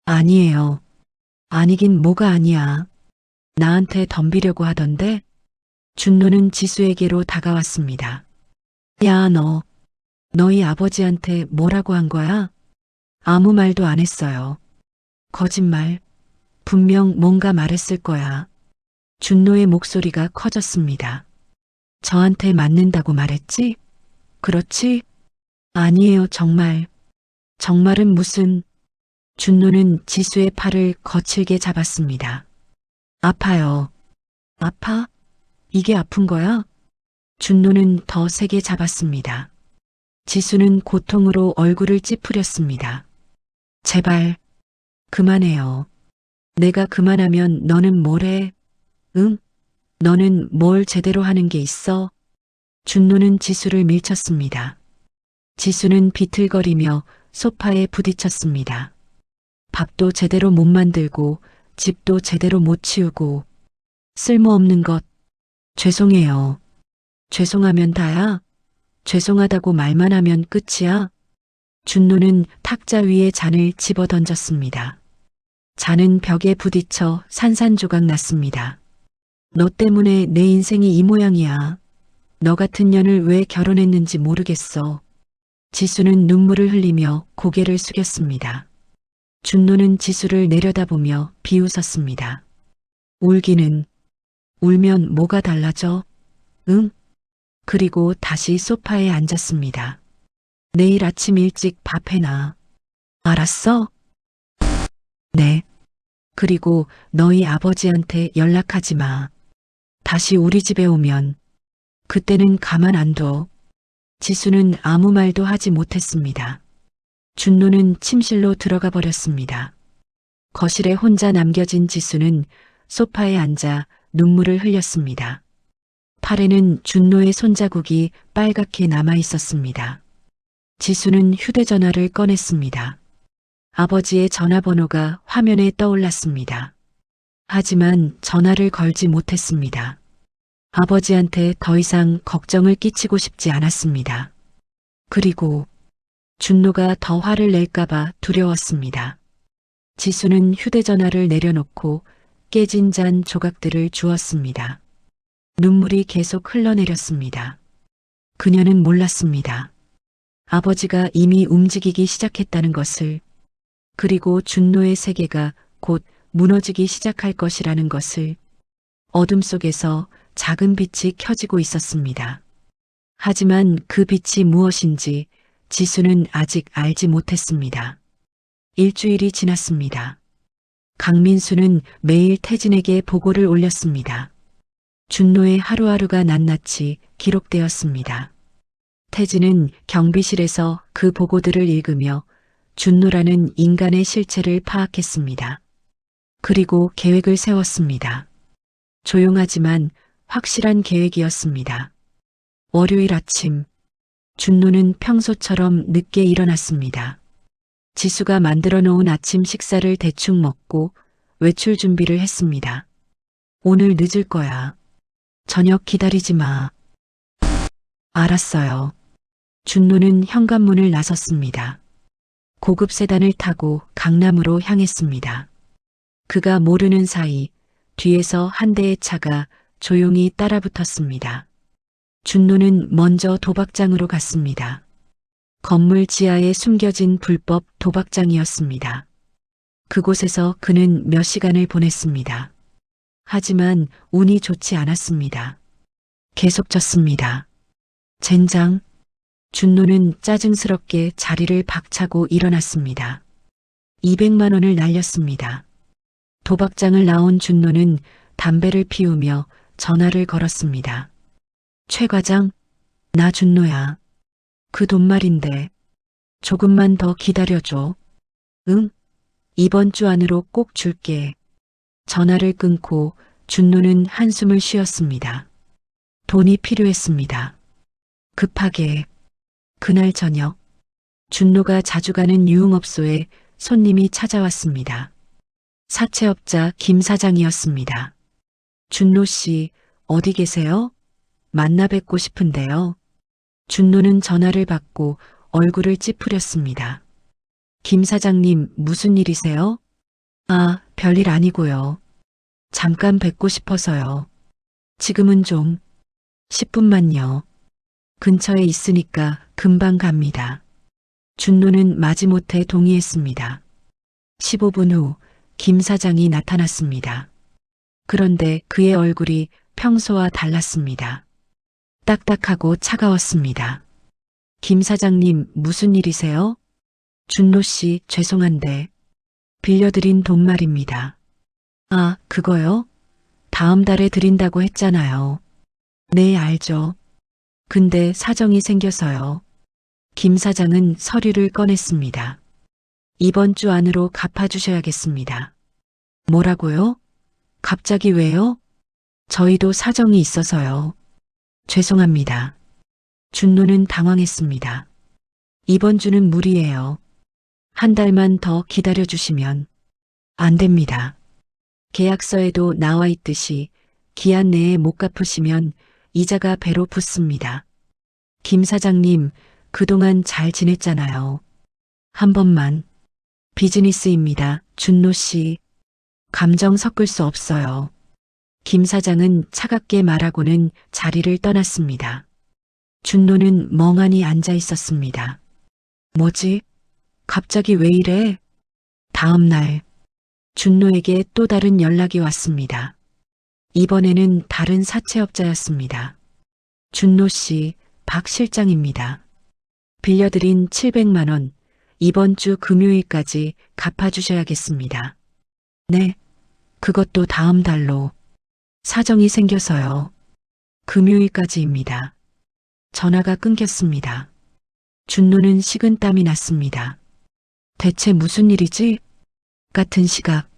Speaker 1: 아니에요. 아니긴 뭐가 아니야. 나한테 덤비려고 하던데? 준노는 지수에게로 다가왔습니다. 야, 너희 아버지한테 뭐라고 한 거야? 아무 말도 안 했어요. 거짓말. 분명 뭔가 말했을 거야. 준노의 목소리가 커졌습니다. 저한테 맞는다고 말했지? 그렇지? 아니에요, 정말. 정말은 무슨... 준노는 지수의 팔을 거칠게 잡았습니다. 아파요. 아파? 이게 아픈 거야? 준노는 더 세게 잡았습니다. 지수는 고통으로 얼굴을 찌푸렸습니다. 제발, 그만해요. 내가 그만하면 너는 뭘 해? 응? 너는 뭘 제대로 하는 게 있어? 준노는 지수를 밀쳤습니다. 지수는 비틀거리며 소파에 부딪혔습니다. 밥도 제대로 못 만들고 집도 제대로 못 치우고 쓸모없는 것. 죄송해요. 죄송하면 다야? 죄송하다고 말만 하면 끝이야? 준노는 탁자 위에 잔을 집어 던졌습니다. 잔은 벽에 부딪혀 산산조각 났습니다. 너 때문에 내 인생이 이 모양이야. 너 같은 년을 왜 결혼했는지 모르겠어. 지수는 눈물을 흘리며 고개를 숙였습니다. 준노는 지수를 내려다보며 비웃었습니다. 울기는 울면 뭐가 달라져? 응? 그리고 다시 소파에 앉았습니다. 내일 아침 일찍 밥 해놔. 알았어? 네. 그리고 너희 아버지한테 연락하지 마. 다시 우리 집에 오면 그때는 가만 안 둬. 지수는 아무 말도 하지 못했습니다. 준노는 침실로 들어가 버렸습니다. 거실에 혼자 남겨진 지수는 소파에 앉아 눈물을 흘렸습니다. 팔에는 준노의 손자국이 빨갛게 남아 있었습니다. 지수는 휴대전화를 꺼냈습니다. 아버지의 전화번호가 화면에 떠올랐습니다. 하지만 전화를 걸지 못했습니다. 아버지한테 더 이상 걱정을 끼치고 싶지 않았습니다. 그리고 준노가 더 화를 낼까봐 두려웠습니다. 지수는 휴대전화를 내려놓고 깨진 잔 조각들을 주었습니다. 눈물이 계속 흘러내렸습니다. 그녀는 몰랐습니다. 아버지가 이미 움직이기 시작했다는 것을, 그리고 준노의 세계가 곧 무너지기 시작할 것이라는 것을. 어둠 속에서 작은 빛이 켜지고 있었습니다. 하지만 그 빛이 무엇인지 지수는 아직 알지 못했습니다. 일주일이 지났습니다. 강민수는 매일 태진에게 보고를 올렸습니다. 준노의 하루하루가 낱낱이 기록되었습니다. 태진은 경비실에서 그 보고들을 읽으며 준노라는 인간의 실체를 파악했습니다. 그리고 계획을 세웠습니다. 조용하지만 확실한 계획이었습니다. 월요일 아침, 준노는 평소처럼 늦게 일어났습니다. 지수가 만들어 놓은 아침 식사를 대충 먹고 외출 준비를 했습니다. 오늘 늦을 거야. 저녁 기다리지 마. 알았어요. 준노는 현관문을 나섰습니다. 고급 세단을 타고 강남으로 향했습니다. 그가 모르는 사이 뒤에서 한 대의 차가 조용히 따라붙었습니다. 준노는 먼저 도박장으로 갔습니다. 건물 지하에 숨겨진 불법 도박장이었습니다. 그곳에서 그는 몇 시간을 보냈습니다. 하지만 운이 좋지 않았습니다. 계속 졌습니다. 젠장. 준노는 짜증스럽게 자리를 박차고 일어났습니다. 200만 원을 날렸습니다. 도박장을 나온 준노는 담배를 피우며 전화를 걸었습니다. 최 과장, 나 준노야. 그 돈 말인데 조금만 더 기다려줘. 응? 이번 주 안으로 꼭 줄게. 전화를 끊고 준노는 한숨을 쉬었습니다. 돈이 필요했습니다. 급하게. 그날 저녁, 준노가 자주 가는 유흥업소에 손님이 찾아왔습니다. 사채업자 김 사장이었습니다. 준노 씨, 어디 계세요? 만나 뵙고 싶은데요. 준노는 전화를 받고 얼굴을 찌푸렸습니다. 김 사장님, 무슨 일이세요? 아, 별일 아니고요. 잠깐 뵙고 싶어서요. 지금은 좀. 10분만요. 근처에 있으니까 금방 갑니다. 준노는 마지못해 동의했습니다. 15분 후 김 사장이 나타났습니다. 그런데 그의 얼굴이 평소와 달랐습니다. 딱딱하고 차가웠습니다. 김 사장님, 무슨 일이세요? 준노 씨, 죄송한데 빌려드린 돈 말입니다. 아, 그거요? 다음 달에 드린다고 했잖아요. 네, 알죠. 근데 사정이 생겨서요. 김 사장은 서류를 꺼냈습니다. 이번 주 안으로 갚아주셔야겠습니다. 뭐라고요? 갑자기 왜요? 저희도 사정이 있어서요. 죄송합니다. 준노는 당황했습니다. 이번 주는 무리예요. 한 달만 더 기다려주시면. 안 됩니다. 계약서에도 나와 있듯이 기한 내에 못 갚으시면 이자가 배로 붙습니다. 김 사장님, 그동안 잘 지냈잖아요. 한 번만. 비즈니스입니다. 준노 씨. 감정 섞을 수 없어요. 김 사장은 차갑게 말하고는 자리를 떠났습니다. 준노는 멍하니 앉아 있었습니다. 뭐지? 갑자기 왜 이래? 다음 날, 준노에게 또 다른 연락이 왔습니다. 이번에는 다른 사채업자였습니다. 준노 씨, 박 실장입니다. 빌려드린 700만 원, 이번 주 금요일까지 갚아주셔야겠습니다. 네, 그것도 다음 달로. 사정이 생겨서요. 금요일까지입니다. 전화가 끊겼습니다. 준노는 식은땀이 났습니다. 대체 무슨 일이지? 같은 시각,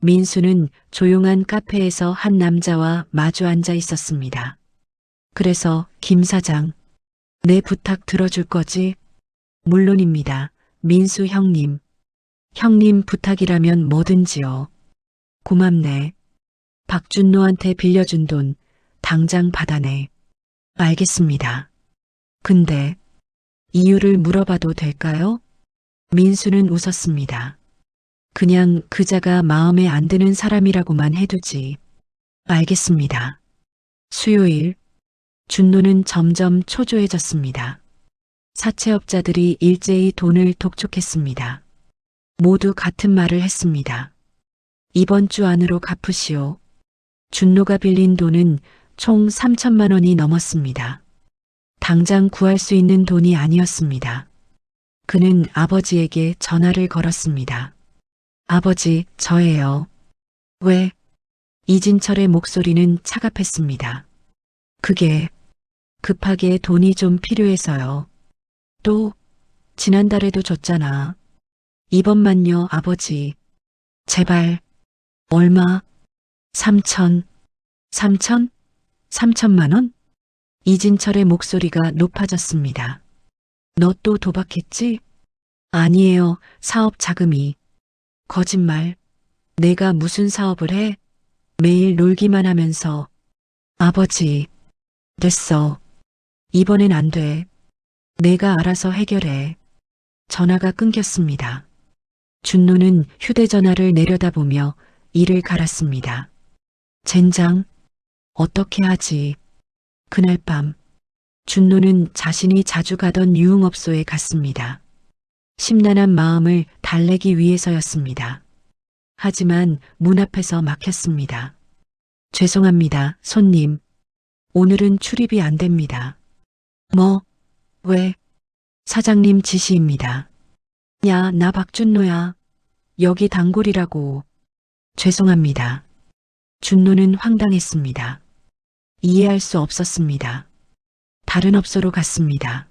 Speaker 1: 민수는 조용한 카페에서 한 남자와 마주 앉아 있었습니다. 그래서 김 사장, 내 부탁 들어줄 거지? 물론입니다. 민수 형님. 형님 부탁이라면 뭐든지요. 고맙네. 박준노한테 빌려준 돈 당장 받아내. 알겠습니다. 근데 이유를 물어봐도 될까요? 민수는 웃었습니다. 그냥 그자가 마음에 안 드는 사람이라고만 해두지. 알겠습니다. 수요일, 준노는 점점 초조해졌습니다. 사채업자들이 일제히 돈을 독촉했습니다. 모두 같은 말을 했습니다. 이번 주 안으로 갚으시오. 준노가 빌린 돈은 총 3천만 원이 넘었습니다. 당장 구할 수 있는 돈이 아니었습니다. 그는 아버지에게 전화를 걸었습니다. 아버지, 저예요. 왜? 이진철의 목소리는 차갑했습니다. 그게 급하게 돈이 좀 필요해서요. 또 지난달에도 줬잖아. 이번만요, 아버지. 제발. 얼마? 3천. 3천만 원? 이진철의 목소리가 높아졌습니다. 너 또 도박했지? 아니에요. 사업 자금이. 거짓말. 내가 무슨 사업을 해? 매일 놀기만 하면서. 아버지. 됐어. 이번엔 안 돼. 내가 알아서 해결해. 전화가 끊겼습니다. 준노는 휴대전화를 내려다보며 이를 갈았습니다. 젠장. 어떻게 하지? 그날 밤 준노는 자신이 자주 가던 유흥업소에 갔습니다. 심란한 마음을 달래기 위해서였습니다. 하지만 문 앞에서 막혔습니다. 죄송합니다, 손님. 오늘은 출입이 안 됩니다. 뭐? 왜? 사장님 지시입니다. 야, 나 박준노야. 여기 단골이라고. 죄송합니다. 준노는 황당했습니다. 이해할 수 없었습니다. 다른 업소로 갔습니다.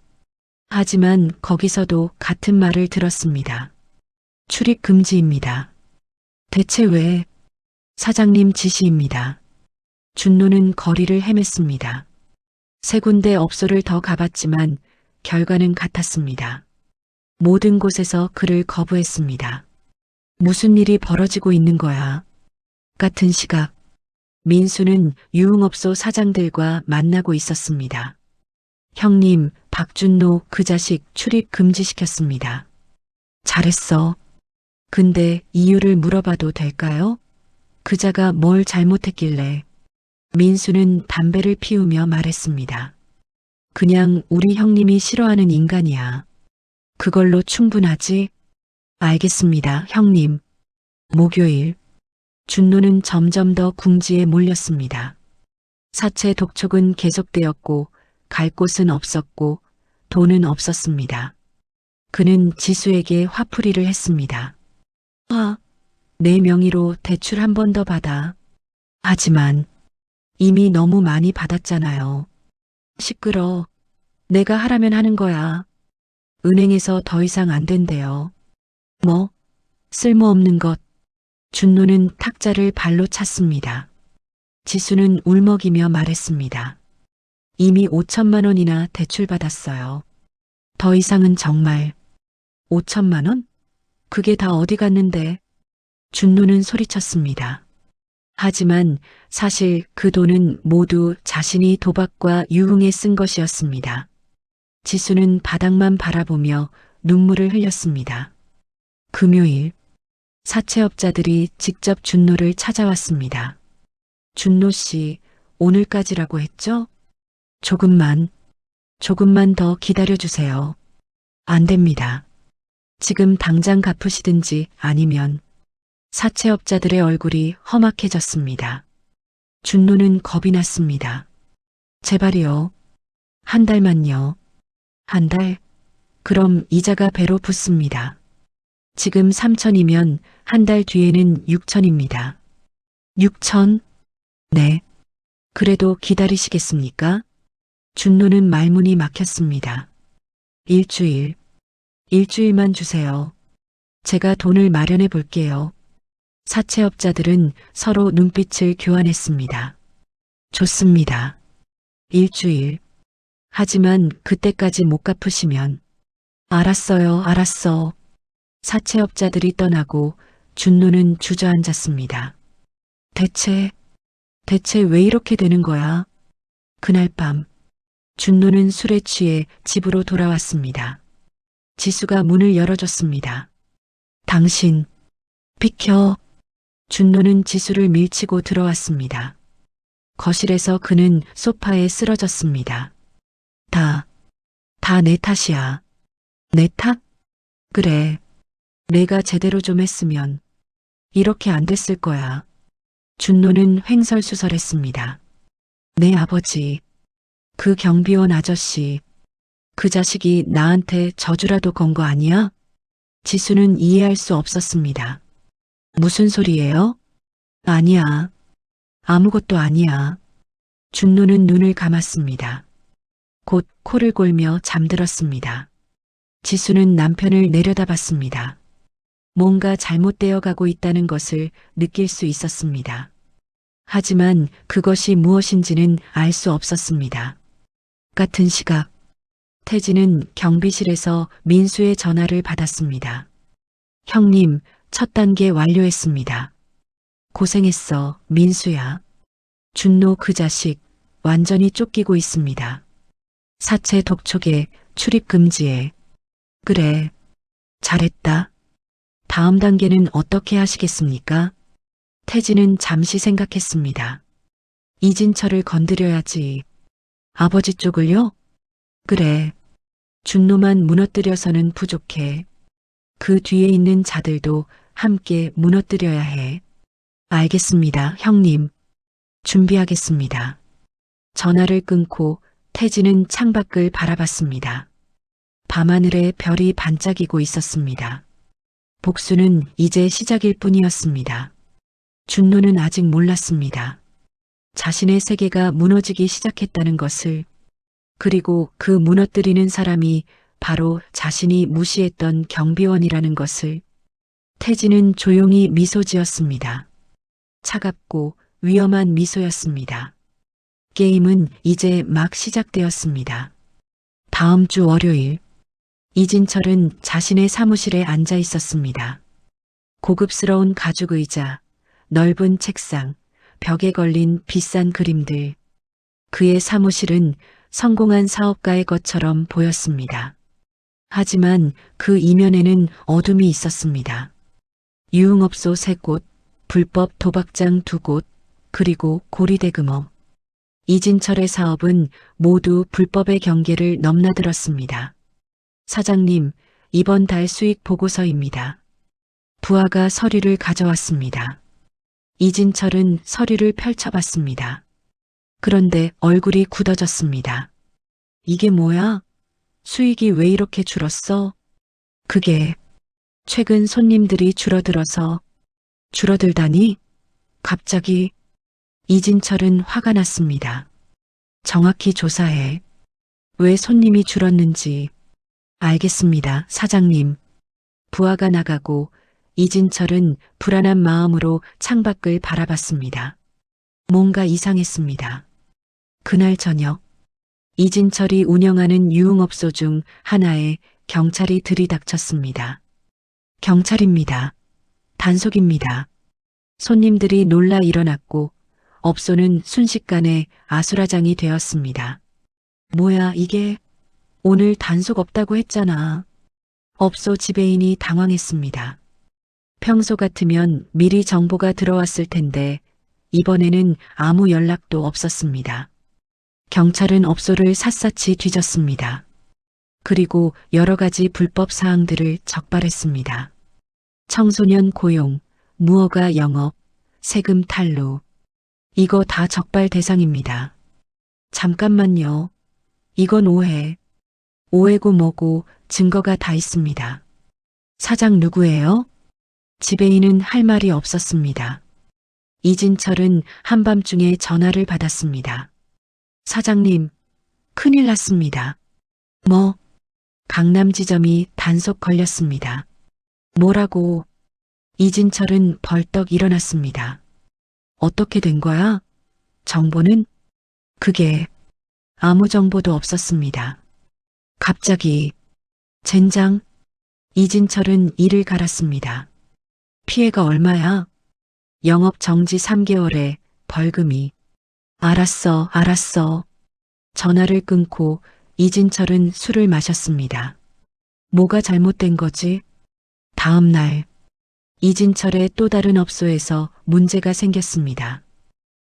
Speaker 1: 하지만 거기서도 같은 말을 들었습니다. 출입 금지입니다. 대체 왜? 사장님 지시입니다. 준노는 거리를 헤맸습니다. 세 군데 업소를 더 가봤지만 결과는 같았습니다. 모든 곳에서 그를 거부했습니다. 무슨 일이 벌어지고 있는 거야? 같은 시각, 민수는 유흥업소 사장들과 만나고 있었습니다. 형님, 박준노 그 자식 출입 금지시켰습니다. 잘했어. 근데 이유를 물어봐도 될까요? 그자가 뭘 잘못했길래? 민수는 담배를 피우며 말했습니다. 그냥 우리 형님이 싫어하는 인간이야. 그걸로 충분하지? 알겠습니다, 형님. 목요일, 준노는 점점 더 궁지에 몰렸습니다. 사채 독촉은 계속되었고 갈 곳은 없었고 돈은 없었습니다. 그는 지수에게 화풀이를 했습니다. 내 명의로 대출 한 번 더 받아. 하지만 이미 너무 많이 받았잖아요. 시끄러. 내가 하라면 하는 거야. 은행에서 더 이상 안 된대요. 뭐? 쓸모없는 것. 준노는 탁자를 발로 찼습니다. 지수는 울먹이며 말했습니다. 이미 5천만 원이나 대출받았어요. 더 이상은 정말. 5천만 원? 그게 다 어디 갔는데? 준노는 소리쳤습니다. 하지만 사실 그 돈은 모두 자신이 도박과 유흥에 쓴 것이었습니다. 지수는 바닥만 바라보며 눈물을 흘렸습니다. 금요일, 사채업자들이 직접 준노를 찾아왔습니다. 준노 씨, 오늘까지라고 했죠? 조금만 더 기다려주세요. 안 됩니다. 지금 당장 갚으시든지 아니면. 사채업자들의 얼굴이 험악해졌습니다. 준노는 겁이 났습니다. 제발이요. 한 달만요. 한 달? 그럼 이자가 배로 붙습니다. 지금 3천이면 한 달 뒤에는 6천입니다. 6천? 네. 그래도 기다리시겠습니까? 준노는 말문이 막혔습니다. 일주일만 주세요. 제가 돈을 마련해 볼게요. 사채업자들은 서로 눈빛을 교환했습니다. 좋습니다. 일주일. 하지만 그때까지 못 갚으시면. 알았어요, 알았어. 사채업자들이 떠나고 준노는 주저앉았습니다. 대체 왜 이렇게 되는 거야? 그날 밤, 준노는 술에 취해 집으로 돌아왔습니다. 지수가 문을 열어줬습니다. 당신, 비켜. 준노는 지수를 밀치고 들어왔습니다. 거실에서 그는 소파에 쓰러졌습니다. 다 내 탓이야. 내 탓? 그래. 내가 제대로 좀 했으면 이렇게 안 됐을 거야. 준노는 횡설수설했습니다. 내 아버지, 그 경비원 아저씨, 그 자식이 나한테 저주라도 건 거 아니야? 지수는 이해할 수 없었습니다. 무슨 소리예요? 아니야. 아무것도 아니야. 준노는 눈을 감았습니다. 곧 코를 골며 잠들었습니다. 지수는 남편을 내려다봤습니다. 뭔가 잘못되어 가고 있다는 것을 느낄 수 있었습니다. 하지만 그것이 무엇인지는 알 수 없었습니다. 같은 시각, 태진은 경비실에서 민수의 전화를 받았습니다. 형님, 첫 단계 완료했습니다. 고생했어, 민수야. 준노 그 자식, 완전히 쫓기고 있습니다. 사채 독촉에 출입 금지에. 그래, 잘했다. 다음 단계는 어떻게 하시겠습니까? 태진은 잠시 생각했습니다. 이진철을 건드려야지. 아버지 쪽을요? 그래. 준노만 무너뜨려서는 부족해. 그 뒤에 있는 자들도 함께 무너뜨려야 해. 알겠습니다, 형님. 준비하겠습니다. 전화를 끊고 태진은 창밖을 바라봤습니다. 밤하늘에 별이 반짝이고 있었습니다. 복수는 이제 시작일 뿐이었습니다. 준노는 아직 몰랐습니다. 자신의 세계가 무너지기 시작했다는 것을, 그리고 그 무너뜨리는 사람이 바로 자신이 무시했던 경비원이라는 것을. 태진은 조용히 미소 지었습니다. 차갑고 위험한 미소였습니다. 게임은 이제 막 시작되었습니다. 다음 주 월요일, 이진철은 자신의 사무실에 앉아 있었습니다. 고급스러운 가죽 의자, 넓은 책상, 벽에 걸린 비싼 그림들. 그의 사무실은 성공한 사업가의 것처럼 보였습니다. 하지만 그 이면에는 어둠이 있었습니다. 유흥업소 3곳, 불법 도박장 2곳, 그리고 고리대금업. 이진철의 사업은 모두 불법의 경계를 넘나들었습니다. 사장님, 이번 달 수익 보고서입니다. 부하가 서류를 가져왔습니다. 이진철은 서류를 펼쳐봤습니다. 그런데 얼굴이 굳어졌습니다. 이게 뭐야? 수익이 왜 이렇게 줄었어? 그게 최근 손님들이 줄어들어서. 줄어들다니? 갑자기. 이진철은 화가 났습니다. 정확히 조사해. 왜 손님이 줄었는지. 알겠습니다, 사장님. 부하가 나가고 이진철은 불안한 마음으로 창밖을 바라봤습니다. 뭔가 이상했습니다. 그날 저녁, 이진철이 운영하는 유흥업소 중 하나에 경찰이 들이닥쳤습니다. 경찰입니다. 단속입니다. 손님들이 놀라 일어났고 업소는 순식간에 아수라장이 되었습니다. 뭐야 이게? 오늘 단속 없다고 했잖아. 업소 지배인이 당황했습니다. 평소 같으면 미리 정보가 들어왔을 텐데 이번에는 아무 연락도 없었습니다. 경찰은 업소를 샅샅이 뒤졌습니다. 그리고 여러 가지 불법 사항들을 적발했습니다. 청소년 고용, 무허가 영업, 세금 탈루. 이거 다 적발 대상입니다. 잠깐만요. 이건 오해. 오해고 뭐고 증거가 다 있습니다. 사장 누구예요? 지배인은 할 말이 없었습니다. 이진철은 한밤중에 전화를 받았습니다. 사장님, 큰일 났습니다. 뭐? 강남 지점이 단속 걸렸습니다. 뭐라고? 이진철은 벌떡 일어났습니다. 어떻게 된 거야? 정보는? 그게 아무 정보도 없었습니다. 갑자기 젠장. 이진철은 이를 갈았습니다. 피해가 얼마야? 영업 정지 3개월에 벌금이. 알았어, 알았어. 전화를 끊고 이진철은 술을 마셨습니다. 뭐가 잘못된 거지? 다음 날 이진철의 또 다른 업소에서 문제가 생겼습니다.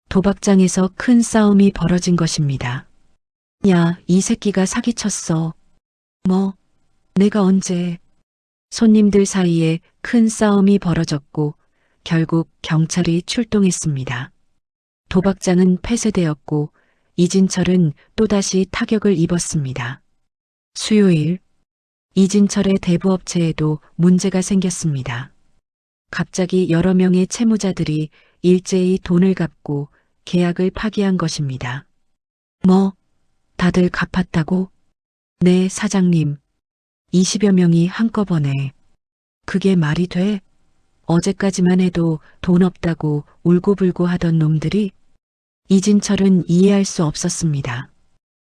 Speaker 1: 도박장에서 큰 싸움이 벌어진 것입니다. 야, 이 새끼가 사기쳤어. 뭐, 내가 언제. 손님들 사이에 큰 싸움이 벌어졌고 결국 경찰이 출동했습니다. 도박장은 폐쇄되었고 이진철은 또다시 타격을 입었습니다. 수요일, 이진철의 대부업체에도 문제가 생겼습니다. 갑자기 여러 명의 채무자들이 일제히 돈을 갚고 계약을 파기한 것입니다. 뭐, 다들 갚았다고? 네, 사장님. 20여 명이 한꺼번에. 그게 말이 돼? 어제까지만 해도 돈 없다고 울고불고 하던 놈들이. 이진철은 이해할 수 없었습니다.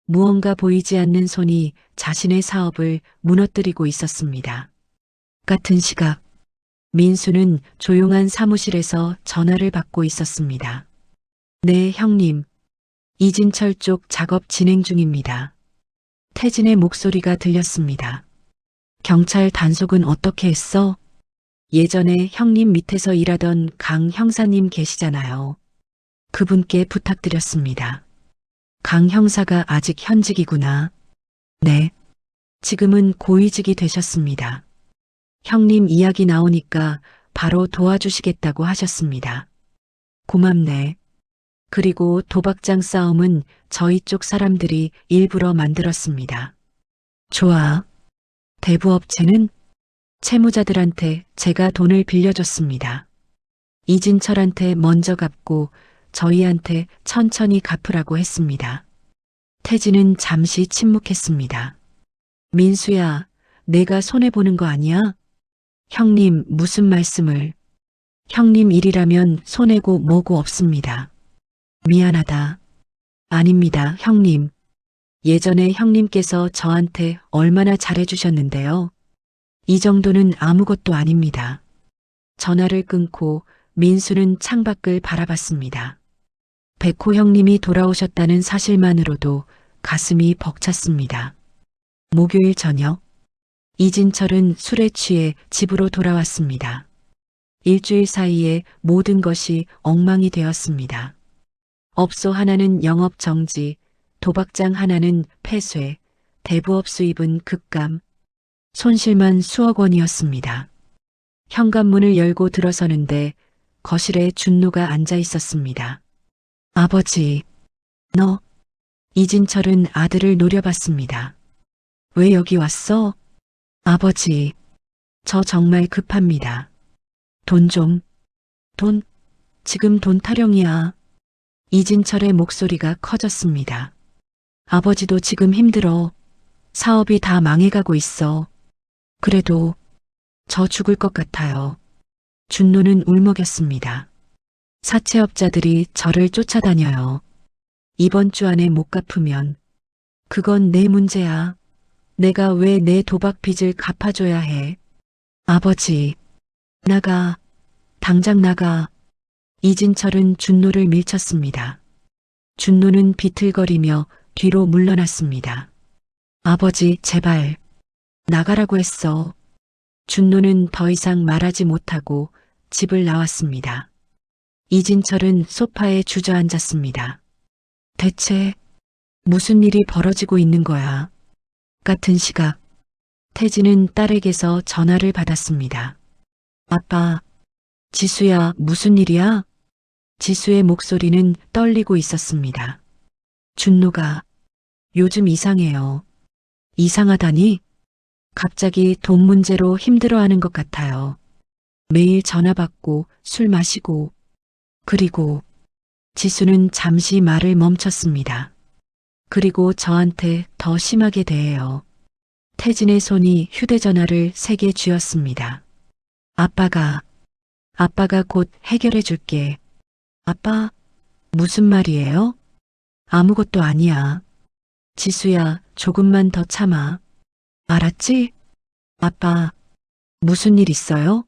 Speaker 1: 무언가 보이지 않는 손이 자신의 사업을 무너뜨리고 있었습니다. 같은 시각, 민수는 조용한 사무실에서 전화를 받고 있었습니다. 네, 형님. 이진철 쪽 작업 진행 중입니다. 태진의 목소리가 들렸습니다. 경찰 단속은 어떻게 했어? 예전에 형님 밑에서 일하던 강 형사님 계시잖아요. 그분께 부탁드렸습니다. 강 형사가 아직 현직이구나. 네. 지금은 고위직이 되셨습니다. 형님 이야기 나오니까 바로 도와주시겠다고 하셨습니다. 고맙네. 그리고 도박장 싸움은 저희 쪽 사람들이 일부러 만들었습니다. 좋아. 대부업체는? 채무자들한테 제가 돈을 빌려줬습니다. 이진철한테 먼저 갚고 저희한테 천천히 갚으라고 했습니다. 태진은 잠시 침묵했습니다. 민수야, 내가 손해보는 거 아니야? 형님 무슨 말씀을. 형님 일이라면 손해고 뭐고 없습니다. 미안하다. 아닙니다, 형님. 예전에 형님께서 저한테 얼마나 잘해주셨는데요. 이 정도는 아무것도 아닙니다. 전화를 끊고 민수는 창밖을 바라봤습니다. 백호 형님이 돌아오셨다는 사실만으로도 가슴이 벅찼습니다. 목요일 저녁, 이진철은 술에 취해 집으로 돌아왔습니다. 일주일 사이에 모든 것이 엉망이 되었습니다. 업소 하나는 영업 정지, 도박장 하나는 폐쇄, 대부업 수입은 급감, 손실만 수억 원이었습니다. 현관문을 열고 들어서는데 거실에 준노가 앉아 있었습니다. 아버지, 너. 이진철은 아들을 노려봤습니다. 왜 여기 왔어? 아버지, 저 정말 급합니다. 돈 좀. 돈? 지금 돈 타령이야. 이진철의 목소리가 커졌습니다. 아버지도 지금 힘들어. 사업이 다 망해가고 있어. 그래도 저 죽을 것 같아요. 준노는 울먹였습니다. 사채업자들이 저를 쫓아다녀요. 이번 주 안에 못 갚으면 그건 내 문제야. 내가 왜 내 도박 빚을 갚아줘야 해. 아버지, 나가. 당장 나가. 이진철은 준노를 밀쳤습니다. 준노는 비틀거리며 뒤로 물러났습니다. 아버지, 제발. 나가라고 했어. 준노는 더 이상 말하지 못하고 집을 나왔습니다. 이진철은 소파에 주저앉았습니다. 대체 무슨 일이 벌어지고 있는 거야? 같은 시각, 태진은 딸에게서 전화를 받았습니다. 아빠, 지수야, 무슨 일이야? 지수의 목소리는 떨리고 있었습니다. 준노가 요즘 이상해요. 이상하다니? 갑자기 돈 문제로 힘들어하는 것 같아요. 매일 전화 받고 술 마시고. 그리고 지수는 잠시 말을 멈췄습니다. 그리고 저한테 더 심하게 대해요. 태진의 손이 휴대전화를 3개 쥐었습니다. 아빠가 아빠가 곧 해결해 줄게. 아빠, 무슨 말이에요? 아무것도 아니야. 지수야, 조금만 더 참아. 알았지? 아빠, 무슨 일 있어요?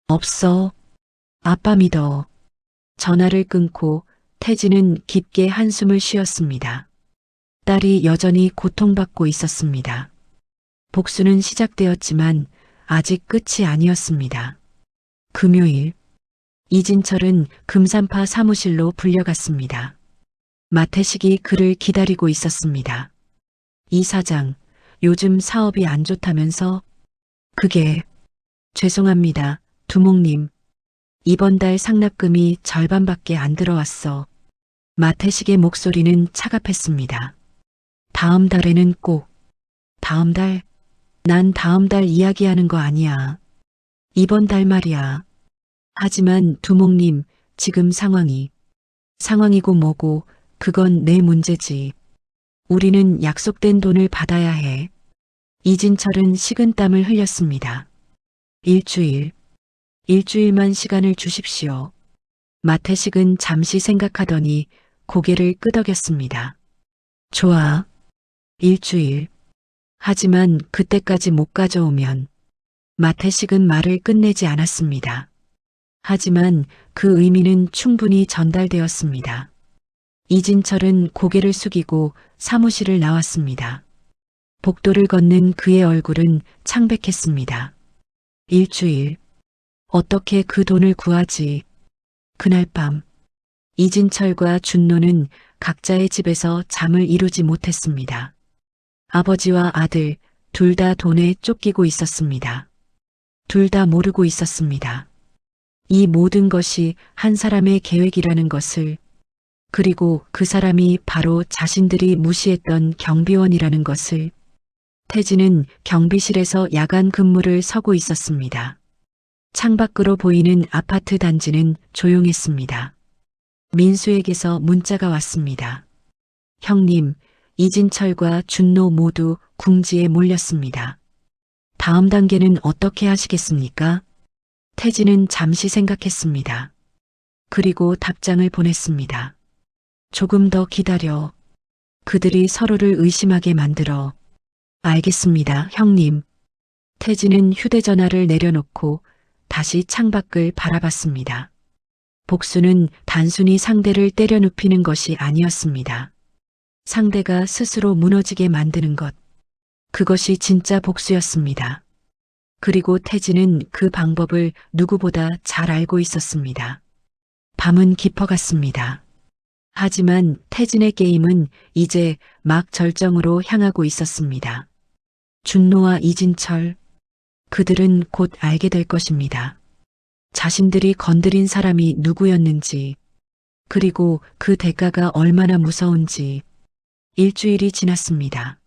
Speaker 1: 없어. 아빠 믿어. 전화를 끊고 태진은 깊게 한숨을 쉬었습니다. 딸이 여전히 고통받고 있었습니다. 복수는 시작되었지만 아직 끝이 아니었습니다. 금요일, 이진철은 금산파 사무실로 불려갔습니다. 마태식이 그를 기다리고 있었습니다. 이 사장, 요즘 사업이 안 좋다면서? 그게, 죄송합니다, 두목님. 이번 달 상납금이 절반밖에 안 들어왔어. 마태식의 목소리는 차갑했습니다. 다음 달에는 꼭. 다음 달? 난 다음 달 이야기하는 거 아니야. 이번 달 말이야. 하지만 두목님, 지금 상황이고 뭐고 그건 내 문제지. 우리는 약속된 돈을 받아야 해. 이진철은 식은땀을 흘렸습니다. 일주일만 시간을 주십시오. 마태식은 잠시 생각하더니 고개를 끄덕였습니다. 좋아. 일주일. 하지만 그때까지 못 가져오면 마태식은 말을 끝내지 않았습니다. 하지만 그 의미는 충분히 전달되었습니다. 이진철은 고개를 숙이고 사무실을 나왔습니다. 복도를 걷는 그의 얼굴은 창백했습니다. 일주일. 어떻게 그 돈을 구하지? 그날 밤, 이진철과 준노는 각자의 집에서 잠을 이루지 못했습니다. 아버지와 아들, 둘 다 돈에 쫓기고 있었습니다. 둘 다 모르고 있었습니다. 이 모든 것이 한 사람의 계획이라는 것을, 그리고 그 사람이 바로 자신들이 무시했던 경비원이라는 것을. 태진은 경비실에서 야간 근무를 서고 있었습니다. 창밖으로 보이는 아파트 단지는 조용했습니다. 민수에게서 문자가 왔습니다. 형님, 이진철과 준노 모두 궁지에 몰렸습니다. 다음 단계는 어떻게 하시겠습니까? 태진은 잠시 생각했습니다. 그리고 답장을 보냈습니다. 조금 더 기다려. 그들이 서로를 의심하게 만들어. 알겠습니다, 형님. 태진은 휴대전화를 내려놓고 다시 창밖을 바라봤습니다. 복수는 단순히 상대를 때려 눕히는 것이 아니었습니다. 상대가 스스로 무너지게 만드는 것. 그것이 진짜 복수였습니다. 그리고 태진은 그 방법을 누구보다 잘 알고 있었습니다. 밤은 깊어갔습니다. 하지만 태진의 게임은 이제 막 절정으로 향하고 있었습니다. 준노와 이진철, 그들은 곧 알게 될 것입니다. 자신들이 건드린 사람이 누구였는지, 그리고 그 대가가 얼마나 무서운지. 일주일이 지났습니다.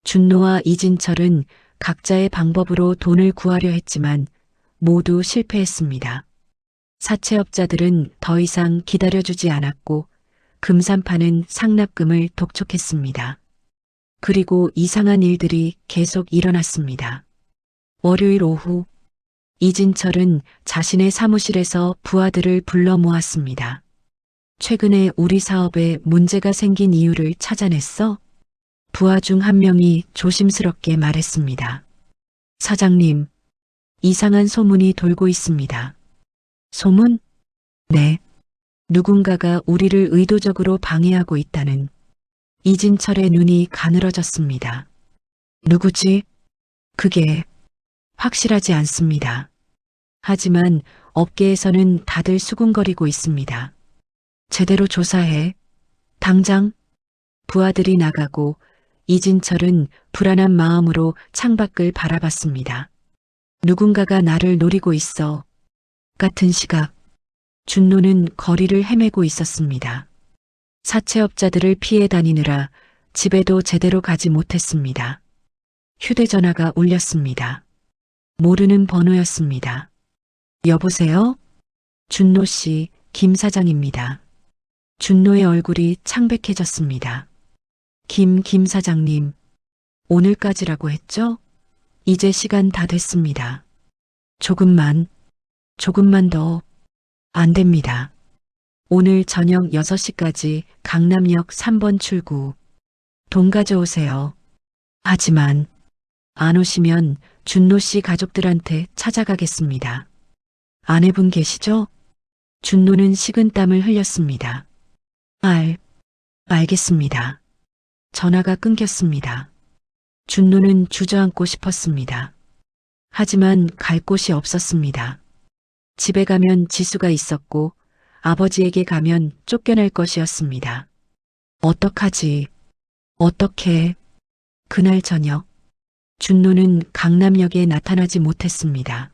Speaker 1: 준노와 이진철은 각자의 방법으로 돈을 구하려 했지만 모두 실패했습니다. 사채업자들은 더 이상 기다려주지 않았고 금산파는 상납금을 독촉했습니다. 그리고 이상한 일들이 계속 일어났습니다. 월요일 오후, 이진철은 자신의 사무실에서 부하들을 불러 모았습니다. 최근에 우리 사업에 문제가 생긴 이유를 찾아냈어? 부하 중 한 명이 조심스럽게 말했습니다. 사장님, 이상한 소문이 돌고 있습니다. 소문? 네. 누군가가 우리를 의도적으로 방해하고 있다는. 이진철의 눈이 가늘어졌습니다. 누구지? 그게 확실하지 않습니다. 하지만 업계에서는 다들 수군거리고 있습니다. 제대로 조사해. 당장. 부하들이 나가고 이진철은 불안한 마음으로 창밖을 바라봤습니다. 누군가가 나를 노리고 있어. 같은 시각, 준노는 거리를 헤매고 있었습니다. 사채업자들을 피해 다니느라 집에도 제대로 가지 못했습니다. 휴대전화가 울렸습니다. 모르는 번호였습니다. 여보세요? 준노 씨, 김 사장입니다. 준노의 얼굴이 창백해졌습니다. 김 사장님, 오늘까지라고 했죠? 이제 시간 다 됐습니다. 조금만. 조금만 더. 안 됩니다. 오늘 저녁 6시까지 강남역 3번 출구. 돈 가져오세요. 하지만 안 오시면 준노 씨 가족들한테 찾아가겠습니다. 아내분 계시죠? 준노는 식은땀을 흘렸습니다. 알겠습니다. 전화가 끊겼습니다. 준노는 주저앉고 싶었습니다. 하지만 갈 곳이 없었습니다. 집에 가면 지수가 있었고 아버지에게 가면 쫓겨날 것이었습니다. 어떡하지? 어떻게? 그날 저녁 준노는 강남역에 나타나지 못했습니다.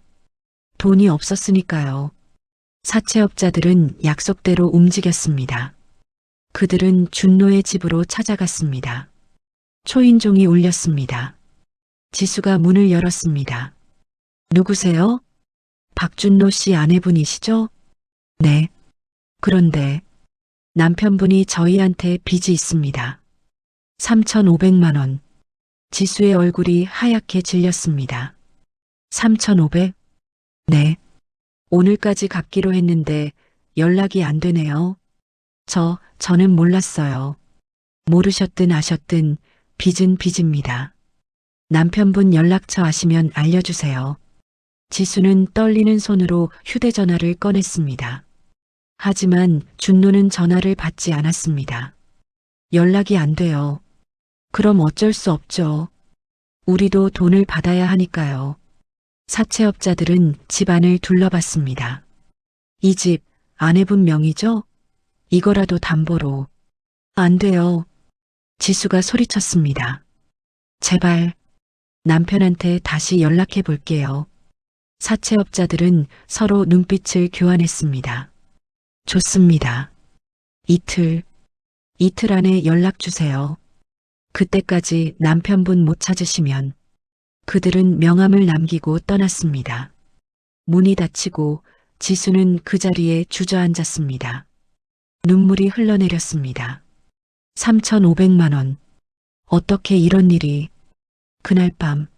Speaker 1: 돈이 없었으니까요. 사채업자들은 약속대로 움직였습니다. 그들은 준노의 집으로 찾아갔습니다. 초인종이 울렸습니다. 지수가 문을 열었습니다. 누구세요? 박준노 씨 아내분이시죠? 네. 그런데 남편분이 저희한테 빚이 있습니다. 3,500만 원. 지수의 얼굴이 하얗게 질렸습니다. 3,500? 네. 오늘까지 갚기로 했는데 연락이 안 되네요. 저는 몰랐어요. 모르셨든 아셨든 빚은 빚입니다. 남편분 연락처 아시면 알려주세요. 지수는 떨리는 손으로 휴대전화를 꺼냈습니다. 하지만 준노는 전화를 받지 않았습니다. 연락이 안 돼요. 그럼 어쩔 수 없죠. 우리도 돈을 받아야 하니까요. 사채업자들은 집안을 둘러봤습니다. 이 집 아내분 명의죠? 이거라도 담보로. 안 돼요. 지수가 소리쳤습니다. 제발 남편한테 다시 연락해 볼게요. 사채업자들은 서로 눈빛을 교환했습니다. 좋습니다. 이틀 안에 연락 주세요. 그때까지 남편분 못 찾으시면. 그들은 명함을 남기고 떠났습니다. 문이 닫히고 지수는 그 자리에 주저앉았습니다. 눈물이 흘러내렸습니다. 3,500만 원. 어떻게 이런 일이. 그날 밤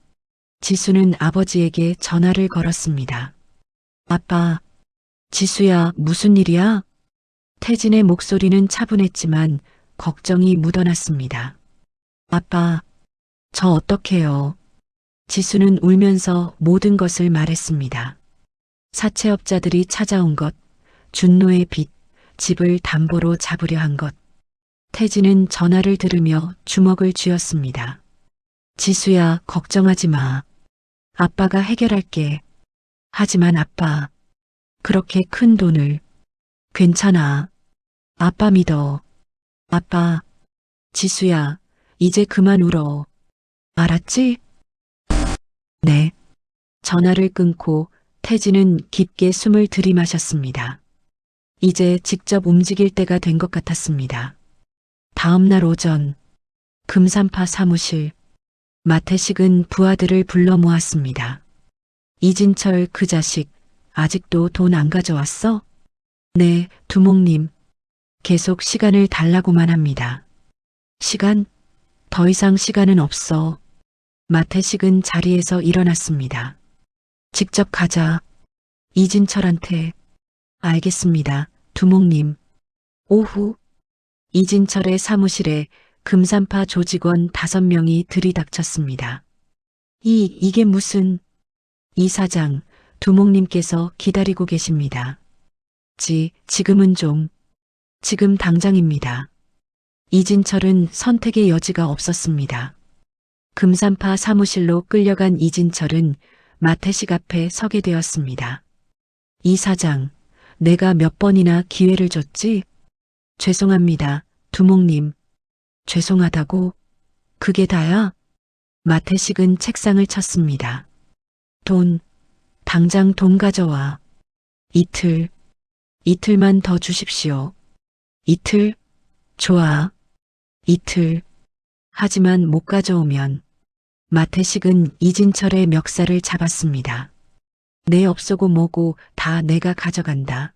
Speaker 1: 지수는 아버지에게 전화를 걸었습니다. 아빠, 지수야, 무슨 일이야? 태진의 목소리는 차분했지만 걱정이 묻어났습니다. 아빠, 저 어떡해요? 지수는 울면서 모든 것을 말했습니다. 사채업자들이 찾아온 것, 준노의 빚, 집을 담보로 잡으려 한 것. 태진은 전화를 들으며 주먹을 쥐었습니다. 지수야, 걱정하지 마. 아빠가 해결할게. 하지만 아빠, 그렇게 큰 돈을. 괜찮아. 아빠 믿어. 아빠, 지수야, 이제 그만 울어. 알았지? 네. 전화를 끊고 태진은 깊게 숨을 들이마셨습니다. 이제 직접 움직일 때가 된 것 같았습니다. 다음 날 오전, 금산파 사무실, 마태식은 부하들을 불러 모았습니다. 이진철 그 자식, 아직도 돈 안 가져왔어? 네, 두목님. 계속 시간을 달라고만 합니다. 시간? 더 이상 시간은 없어. 마태식은 자리에서 일어났습니다. 직접 가자. 이진철한테. 알겠습니다, 두목님. 오후, 이진철의 사무실에 금산파 조직원 5명이 들이닥쳤습니다. 이게 무슨... 이 사장, 두목님께서 기다리고 계십니다. 지금은 좀... 지금 당장입니다. 이진철은 선택의 여지가 없었습니다. 금산파 사무실로 끌려간 이진철은 마태식 앞에 서게 되었습니다. 이 사장, 내가 몇 번이나 기회를 줬지? 죄송합니다, 두목님. 죄송하다고? 그게 다야? 마태식은 책상을 쳤습니다. 당장 돈 가져와. 이틀만 더 주십시오. 이틀? 좋아. 이틀. 하지만 못 가져오면. 마태식은 이진철의 멱살을 잡았습니다. 내 업소고 뭐고 다 내가 가져간다.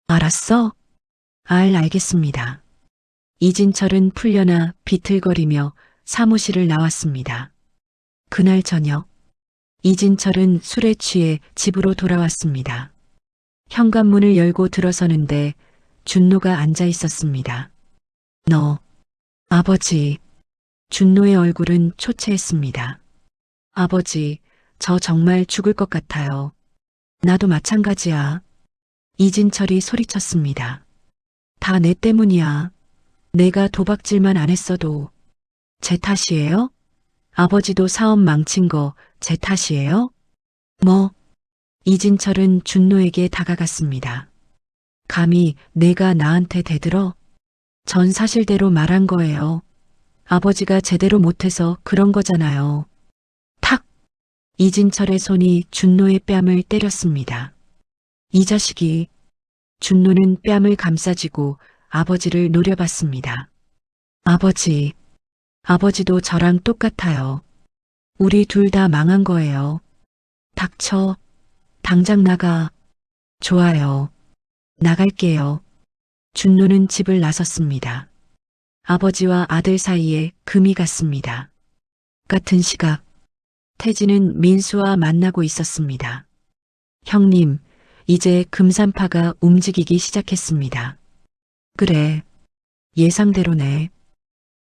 Speaker 1: 알았어? 알겠습니다. 이진철은 풀려나 비틀거리며 사무실을 나왔습니다. 그날 저녁, 이진철은 술에 취해 집으로 돌아왔습니다. 현관문을 열고 들어서는데 준노가 앉아 있었습니다. 너, 아버지. 준노의 얼굴은 초췌했습니다. 아버지, 저 정말 죽을 것 같아요. 나도 마찬가지야. 이진철이 소리쳤습니다. 다 내 때문이야. 내가 도박질만 안 했어도. 제 탓이에요? 아버지도 사업 망친 거 제 탓이에요? 뭐? 이진철은 준노에게 다가갔습니다. 감히 내가 나한테 대들어? 전 사실대로 말한 거예요. 아버지가 제대로 못해서 그런 거잖아요. 탁! 이진철의 손이 준노의 뺨을 때렸습니다. 이 자식이. 준노는 뺨을 감싸쥐고 아버지를 노려봤습니다. 아버지, 아버지도 저랑 똑같아요. 우리 둘 다 망한 거예요. 닥쳐. 당장 나가. 좋아요. 나갈게요. 준노는 집을 나섰습니다. 아버지와 아들 사이에 금이 갔습니다. 같은 시각, 태진은 민수와 만나고 있었습니다. 형님, 이제 금산파가 움직이기 시작했습니다. 그래, 예상대로네.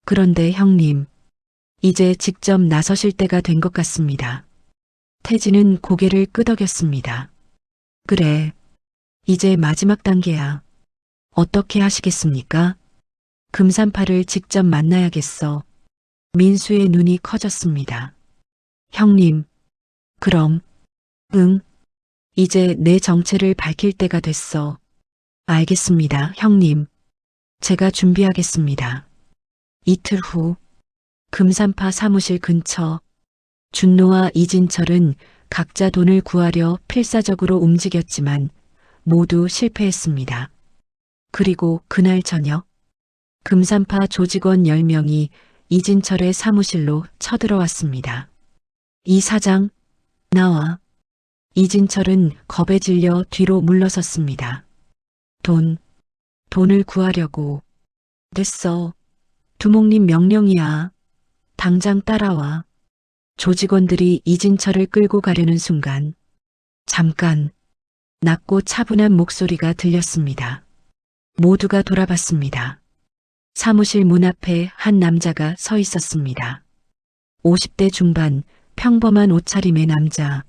Speaker 1: 그런데 형님, 이제 직접 나서실 때가 된 것 같습니다. 태진은 고개를 끄덕였습니다. 그래, 이제 마지막 단계야. 어떻게 하시겠습니까? 금산파를 직접 만나야겠어. 민수의 눈이 커졌습니다. 형님, 그럼, 응, 이제 내 정체를 밝힐 때가 됐어. 알겠습니다, 형님. 제가 준비하겠습니다. 이틀 후, 금산파 사무실 근처, 준노와 이진철은 각자 돈을 구하려 필사적으로 움직였지만 모두 실패했습니다. 그리고 그날 저녁, 금산파 조직원 10명이 이진철의 사무실로 쳐들어왔습니다. 이 사장, 나와. 이진철은 겁에 질려 뒤로 물러섰습니다. 돈을 구하려고. 됐어. 두목님 명령이야. 당장 따라와. 조직원들이 이진철을 끌고 가려는 순간, 잠깐, 낮고 차분한 목소리가 들렸습니다. 모두가 돌아봤습니다. 사무실 문 앞에 한 남자가 서 있었습니다. 50대 중반, 평범한 옷차림의 남자.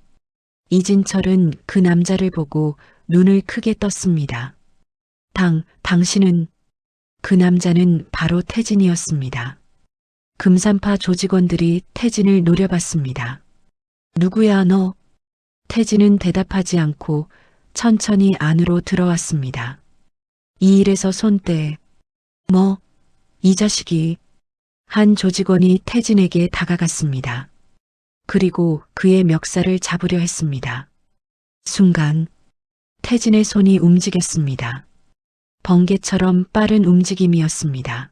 Speaker 1: 이진철은 그 남자를 보고 눈을 크게 떴습니다. 당신은. 그 남자는 바로 태진이었습니다. 금산파 조직원들이 태진을 노려봤습니다. 누구야 너? 태진은 대답하지 않고 천천히 안으로 들어왔습니다. 이 일에서 손 떼. 뭐? 이 자식이. 한 조직원이 태진에게 다가갔습니다. 그리고 그의 멱살을 잡으려 했습니다. 순간 태진의 손이 움직였습니다. 번개처럼 빠른 움직임이었습니다.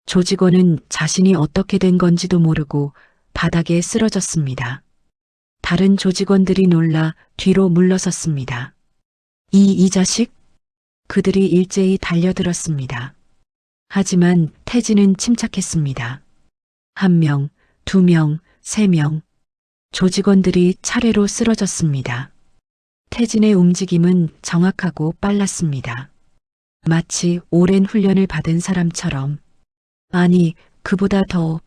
Speaker 1: 조직원은 자신이 어떻게 된 건지도 모르고 바닥에 쓰러졌습니다. 다른 조직원들이 놀라 뒤로 물러섰습니다. 이 자식? 그들이 일제히 달려들었습니다. 하지만 태진은 침착했습니다. 1명, 2명, 3명. 조직원들이 차례로 쓰러졌습니다. 태진의 움직임은 정확하고 빨랐습니다. 마치 오랜 훈련을 받은 사람처럼. 아니, 그보다 더.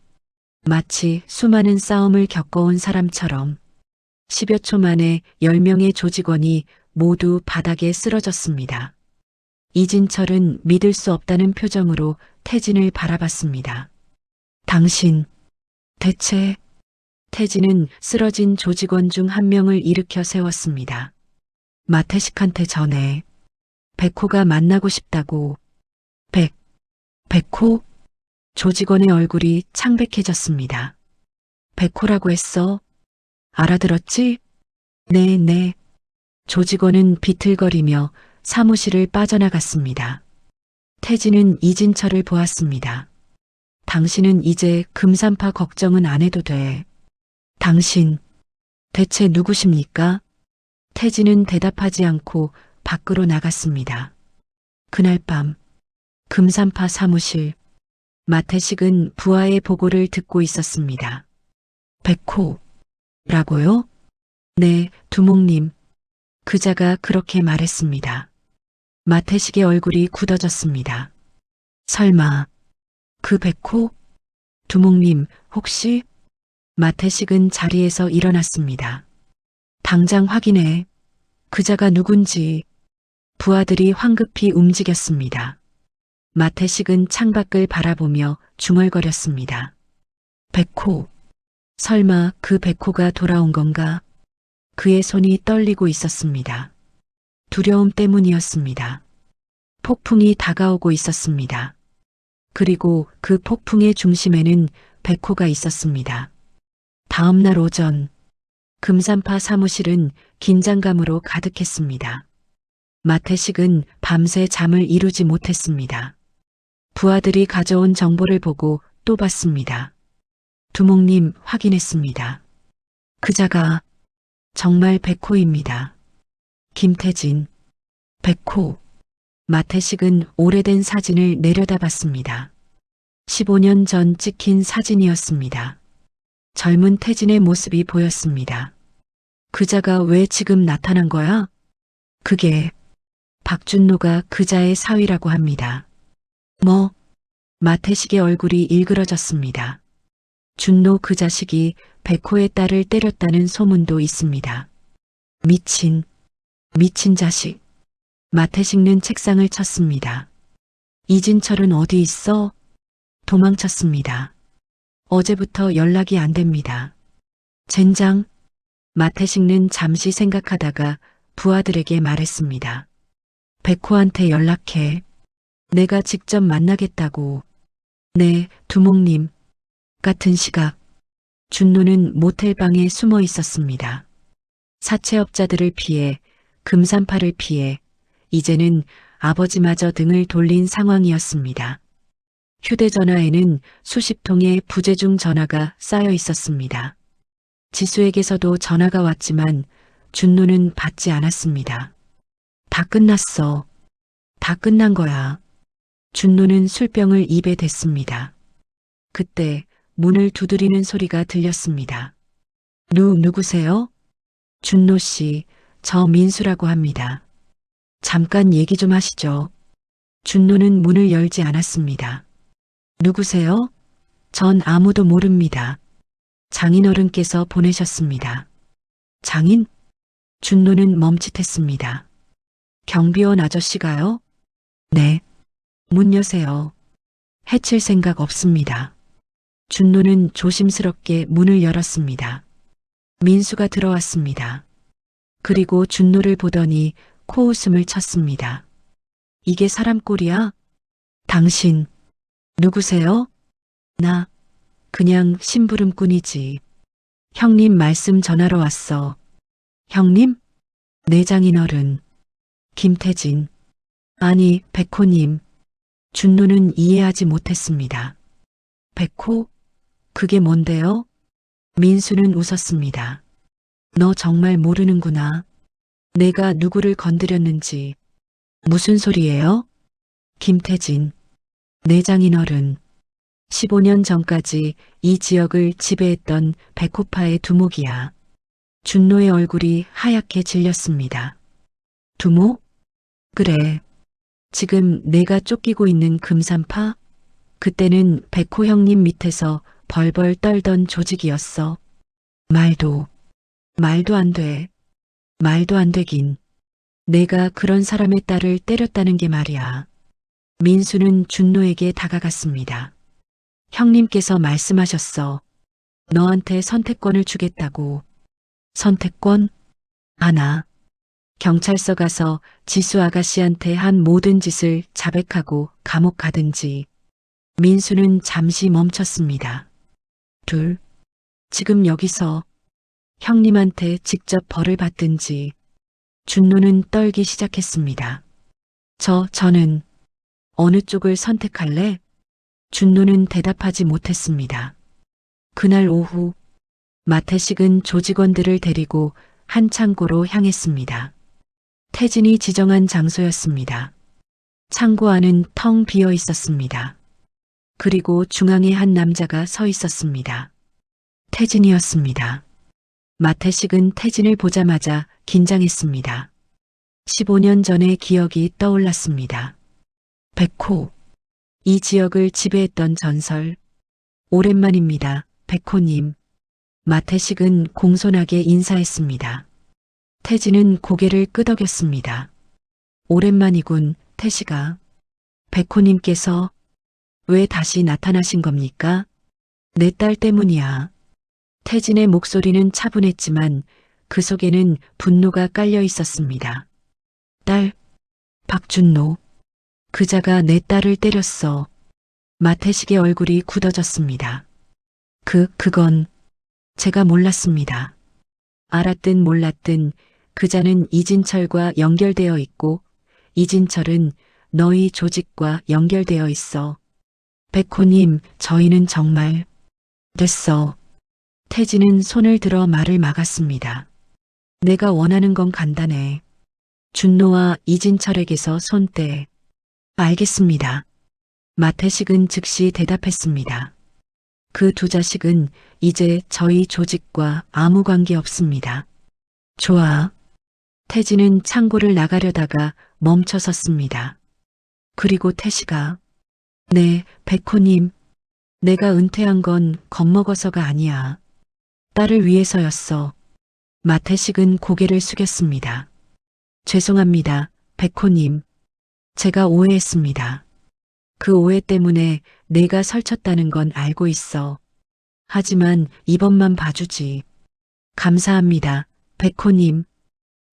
Speaker 1: 마치 수많은 싸움을 겪어온 사람처럼. 10여 초 만에 10명의 조직원이 모두 바닥에 쓰러졌습니다. 이진철은 믿을 수 없다는 표정으로 태진을 바라봤습니다. 당신, 대체. 태진은 쓰러진 조직원 중 한 명을 일으켜 세웠습니다. 마태식한테 전해. 백호가 만나고 싶다고. 백호? 조직원의 얼굴이 창백해졌습니다. 백호라고 했어? 알아들었지? 네. 조직원은 비틀거리며 사무실을 빠져나갔습니다. 태진은 이진철을 보았습니다. 당신은 이제 금산파 걱정은 안 해도 돼. 당신, 대체 누구십니까? 태진은 대답하지 않고 밖으로 나갔습니다. 그날 밤, 금산파 사무실, 마태식은 부하의 보고를 듣고 있었습니다. 백호라고요? 네, 두목님. 그자가 그렇게 말했습니다. 마태식의 얼굴이 굳어졌습니다. 설마 그 백호? 두목님 혹시? 마태식은 자리에서 일어났습니다. 당장 확인해. 그자가 누군지. 부하들이 황급히 움직였습니다. 마태식은 창밖을 바라보며 중얼거렸습니다. 백호. 설마 그 백호가 돌아온 건가? 그의 손이 떨리고 있었습니다. 두려움 때문이었습니다. 폭풍이 다가오고 있었습니다. 그리고 그 폭풍의 중심에는 백호가 있었습니다. 다음 날 오전, 금산파 사무실은 긴장감으로 가득했습니다. 마태식은 밤새 잠을 이루지 못했습니다. 부하들이 가져온 정보를 보고 또 봤습니다. 두목님 확인했습니다. 그자가 정말 백호입니다. 김태진, 백호. 마태식은 오래된 사진을 내려다봤습니다. 15년 전 찍힌 사진이었습니다. 젊은 태진의 모습이 보였습니다. 그자가 왜 지금 나타난 거야? 그게 박준노가 그자의 사위라고 합니다. 뭐? 마태식의 얼굴이 일그러졌습니다. 준노 그 자식이 백호의 딸을 때렸다는 소문도 있습니다. 미친 자식. 마태식는 책상을 쳤습니다. 이진철은 어디 있어? 도망쳤습니다. 어제부터 연락이 안 됩니다. 젠장. 마태식는 잠시 생각하다가 부하들에게 말했습니다. 백호한테 연락해. 내가 직접 만나겠다고. 네, 두목님. 같은 시각, 준노는 모텔방에 숨어 있었습니다. 사채업자들을 피해, 금산파를 피해, 이제는 아버지마저 등을 돌린 상황이었습니다. 휴대전화에는 수십 통의 부재중 전화가 쌓여 있었습니다. 지수에게서도 전화가 왔지만 준노는 받지 않았습니다. 다 끝났어. 다 끝난 거야. 준노는 술병을 입에 댔습니다. 그때 문을 두드리는 소리가 들렸습니다. 누구세요? 준노 씨, 저 민수라고 합니다. 잠깐 얘기 좀 하시죠. 준노는 문을 열지 않았습니다. 누구세요? 전 아무도 모릅니다. 장인어른께서 보내셨습니다. 장인? 준노는 멈칫했습니다. 경비원 아저씨가요? 네. 문 여세요. 해칠 생각 없습니다. 준노는 조심스럽게 문을 열었습니다. 민수가 들어왔습니다. 그리고 준노를 보더니 코웃음을 쳤습니다. 이게 사람 꼴이야? 당신, 누구세요? 나, 그냥 심부름꾼이지. 형님 말씀 전하러 왔어. 형님? 내장인어른. 김태진. 아니, 백호님. 준노는 이해하지 못했습니다. 백호? 그게 뭔데요? 민수는 웃었습니다. 너 정말 모르는구나. 내가 누구를 건드렸는지. 무슨 소리예요? 김태진. 내장인어른. 15년 전까지 이 지역을 지배했던 백호파의 두목이야. 준노의 얼굴이 하얗게 질렸습니다. 두목? 그래. 지금 내가 쫓기고 있는 금산파? 그때는 백호 형님 밑에서 벌벌 떨던 조직이었어. 말도 안 돼. 말도 안 되긴. 내가 그런 사람의 딸을 때렸다는 게 말이야. 민수는 준노에게 다가갔습니다. 형님께서 말씀하셨어. 너한테 선택권을 주겠다고. 선택권? 하나. 경찰서 가서 지수 아가씨한테 한 모든 짓을 자백하고 감옥 가든지. 민수는 잠시 멈췄습니다. 둘. 지금 여기서 형님한테 직접 벌을 받든지. 준노는 떨기 시작했습니다. 저는 어느 쪽을 선택할래? 준노는 대답하지 못했습니다. 그날 오후 마태식은 조직원들을 데리고 한 창고로 향했습니다. 태진이 지정한 장소였습니다. 창고 안은 텅 비어 있었습니다. 그리고 중앙에 한 남자가 서 있었습니다. 태진이었습니다. 마태식은 태진을 보자마자 긴장했습니다. 15년 전의 기억이 떠올랐습니다. 백호. 이 지역을 지배했던 전설. 오랜만입니다, 백호님. 마태식은 공손하게 인사했습니다. 태진은 고개를 끄덕였습니다. 오랜만이군, 태식아. 백호님께서 왜 다시 나타나신 겁니까? 내 딸 때문이야. 태진의 목소리는 차분했지만 그 속에는 분노가 깔려 있었습니다. 딸, 박준노. 그자가 내 딸을 때렸어. 마태식의 얼굴이 굳어졌습니다. 그건 제가 몰랐습니다. 알았든 몰랐든 그자는 이진철과 연결되어 있고 이진철은 너희 조직과 연결되어 있어. 백호님, 저희는 정말 됐어. 태진은 손을 들어 말을 막았습니다. 내가 원하는 건 간단해. 준노와 이진철에게서 손 떼. 알겠습니다. 마태식은 즉시 대답했습니다. 그 두 자식은 이제 저희 조직과 아무 관계 없습니다. 좋아. 태진은 창고를 나가려다가 멈춰 섰습니다. 그리고 태식아. 네, 백호님. 내가 은퇴한 건 겁먹어서가 아니야. 딸을 위해서였어. 마태식은 고개를 숙였습니다. 죄송합니다, 백호님. 제가 오해했습니다. 그 오해 때문에 내가 설쳤다는 건 알고 있어. 하지만 이번만 봐주지. 감사합니다, 백호님.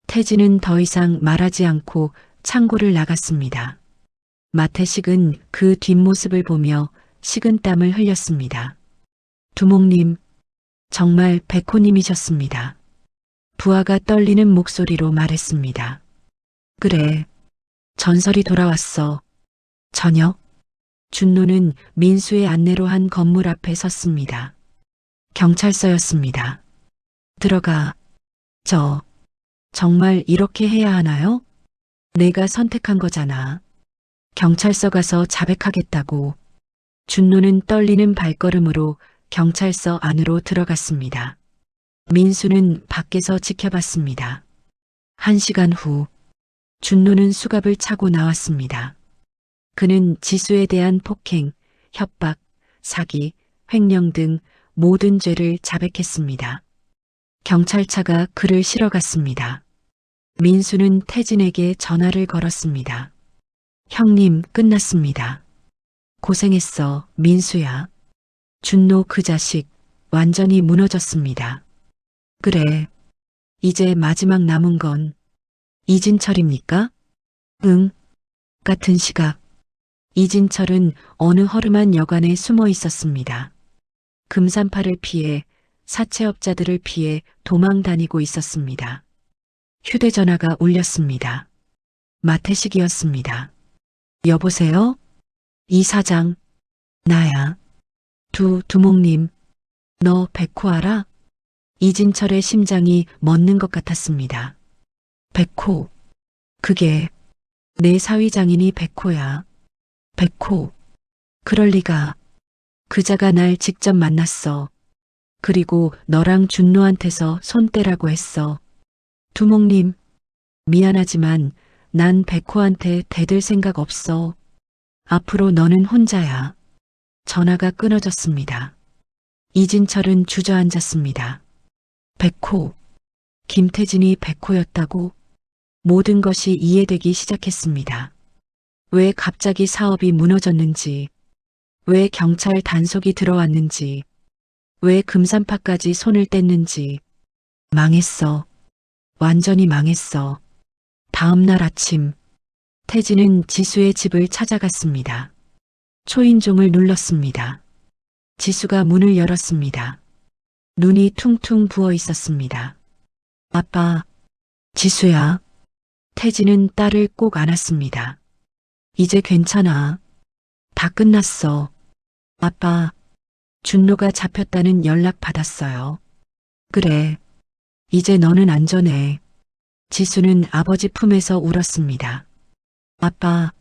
Speaker 1: 태진은 더 이상 말하지 않고 창고를 나갔습니다. 마태식은 그 뒷모습을 보며 식은땀을 흘렸습니다. 두목님, 정말 백호님이셨습니다. 부하가 떨리는 목소리로 말했습니다. 그래, 전설이 돌아왔어. 저녁, 준노는 민수의 안내로 한 건물 앞에 섰습니다. 경찰서였습니다. 들어가. 정말 이렇게 해야 하나요? 내가 선택한 거잖아. 경찰서 가서 자백하겠다고. 준노는 떨리는 발걸음으로 경찰서 안으로 들어갔습니다. 민수는 밖에서 지켜봤습니다. 1시간 후, 준노는 수갑을 차고 나왔습니다. 그는 지수에 대한 폭행, 협박, 사기, 횡령 등 모든 죄를 자백했습니다. 경찰차가 그를 실어갔습니다. 민수는 태진에게 전화를 걸었습니다. 형님, 끝났습니다. 고생했어, 민수야. 준노 그 자식 완전히 무너졌습니다. 그래, 이제 마지막 남은 건 이진철입니까? 응. 같은 시각, 이진철은 어느 허름한 여관에 숨어 있었습니다. 금산파를 피해 사채업자들을 피해 도망 다니고 있었습니다. 휴대전화가 울렸습니다. 마태식이었습니다. 여보세요? 이 사장, 나야. 두목님, 너 백호 알아? 이진철의 심장이 멎는 것 같았습니다. 백호, 그게 내 사위장인이 백호야. 백호, 그럴 리가. 그자가 날 직접 만났어. 그리고 너랑 준노한테서 손 떼라고 했어. 두목님, 미안하지만 난 백호한테 대들 생각 없어. 앞으로 너는 혼자야. 전화가 끊어졌습니다. 이진철은 주저앉았습니다. 백호, 김태진이 백호였다고? 모든 것이 이해되기 시작했습니다. 왜 갑자기 사업이 무너졌는지, 왜 경찰 단속이 들어왔는지, 왜 금산파까지 손을 뗐는지. 망했어. 완전히 망했어. 다음 날 아침, 태진은 지수의 집을 찾아갔습니다. 초인종을 눌렀습니다. 지수가 문을 열었습니다. 눈이 퉁퉁 부어 있었습니다. 아빠, 지수야. 태진은 딸을 꼭 안았습니다. 이제 괜찮아. 다 끝났어. 아빠, 준노가 잡혔다는 연락 받았어요. 그래, 이제 너는 안전해. 지수는 아버지 품에서 울었습니다. 아빠,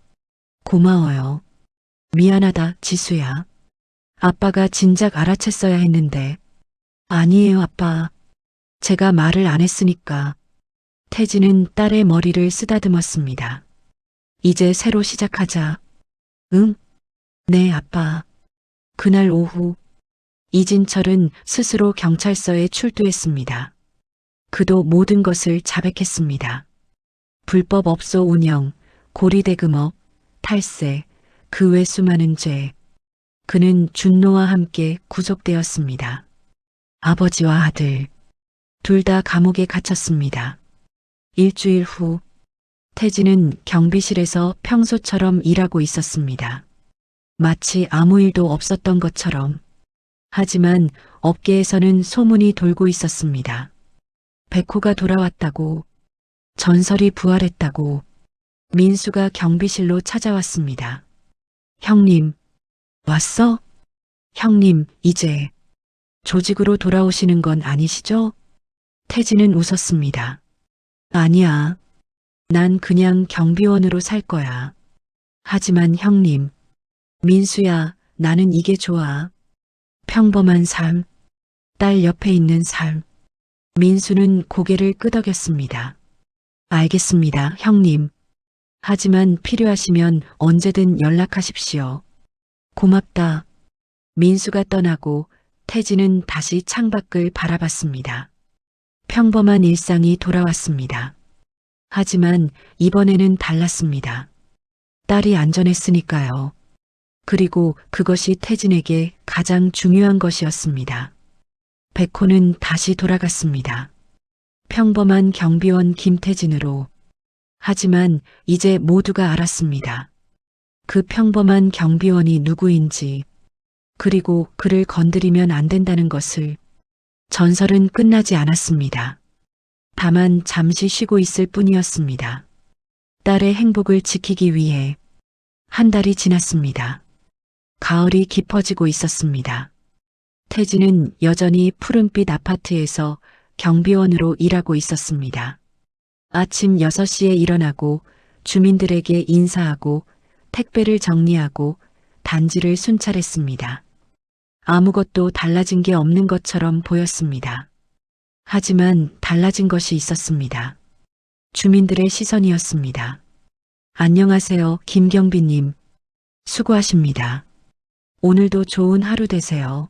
Speaker 1: 고마워요. 미안하다, 지수야. 아빠가 진작 알아챘어야 했는데. 아니에요, 아빠. 제가 말을 안 했으니까. 태진은 딸의 머리를 쓰다듬었습니다. 이제 새로 시작하자. 응? 네, 아빠. 그날 오후 이진철은 스스로 경찰서에 출두했습니다. 그도 모든 것을 자백했습니다. 불법 업소 운영, 고리대금업, 탈세, 그 외 수많은 죄. 그는 준노와 함께 구속되었습니다. 아버지와 아들, 둘 다 감옥에 갇혔습니다. 일주일 후, 태진은 경비실에서 평소처럼 일하고 있었습니다. 마치 아무 일도 없었던 것처럼. 하지만 업계에서는 소문이 돌고 있었습니다. 백호가 돌아왔다고, 전설이 부활했다고, 민수가 경비실로 찾아왔습니다. 형님, 왔어? 형님, 이제 조직으로 돌아오시는 건 아니시죠? 태진은 웃었습니다. 아니야. 난 그냥 경비원으로 살 거야. 하지만 형님, 민수야, 나는 이게 좋아. 평범한 삶, 딸 옆에 있는 삶. 민수는 고개를 끄덕였습니다. 알겠습니다, 형님. 하지만 필요하시면 언제든 연락하십시오. 고맙다. 민수가 떠나고 태진은 다시 창밖을 바라봤습니다. 평범한 일상이 돌아왔습니다. 하지만 이번에는 달랐습니다. 딸이 안전했으니까요. 그리고 그것이 태진에게 가장 중요한 것이었습니다. 백호는 다시 돌아갔습니다. 평범한 경비원 김태진으로. 하지만 이제 모두가 알았습니다. 그 평범한 경비원이 누구인지, 그리고 그를 건드리면 안 된다는 것을. 전설은 끝나지 않았습니다. 다만 잠시 쉬고 있을 뿐이었습니다. 딸의 행복을 지키기 위해. 한 달이 지났습니다. 가을이 깊어지고 있었습니다. 태진은 여전히 푸른빛 아파트에서 경비원으로 일하고 있었습니다. 아침 6시에 일어나고 주민들에게 인사하고 택배를 정리하고 단지를 순찰했습니다. 아무것도 달라진 게 없는 것처럼 보였습니다. 하지만 달라진 것이 있었습니다. 주민들의 시선이었습니다. 안녕하세요, 김경비님. 수고하십니다. 오늘도 좋은 하루 되세요.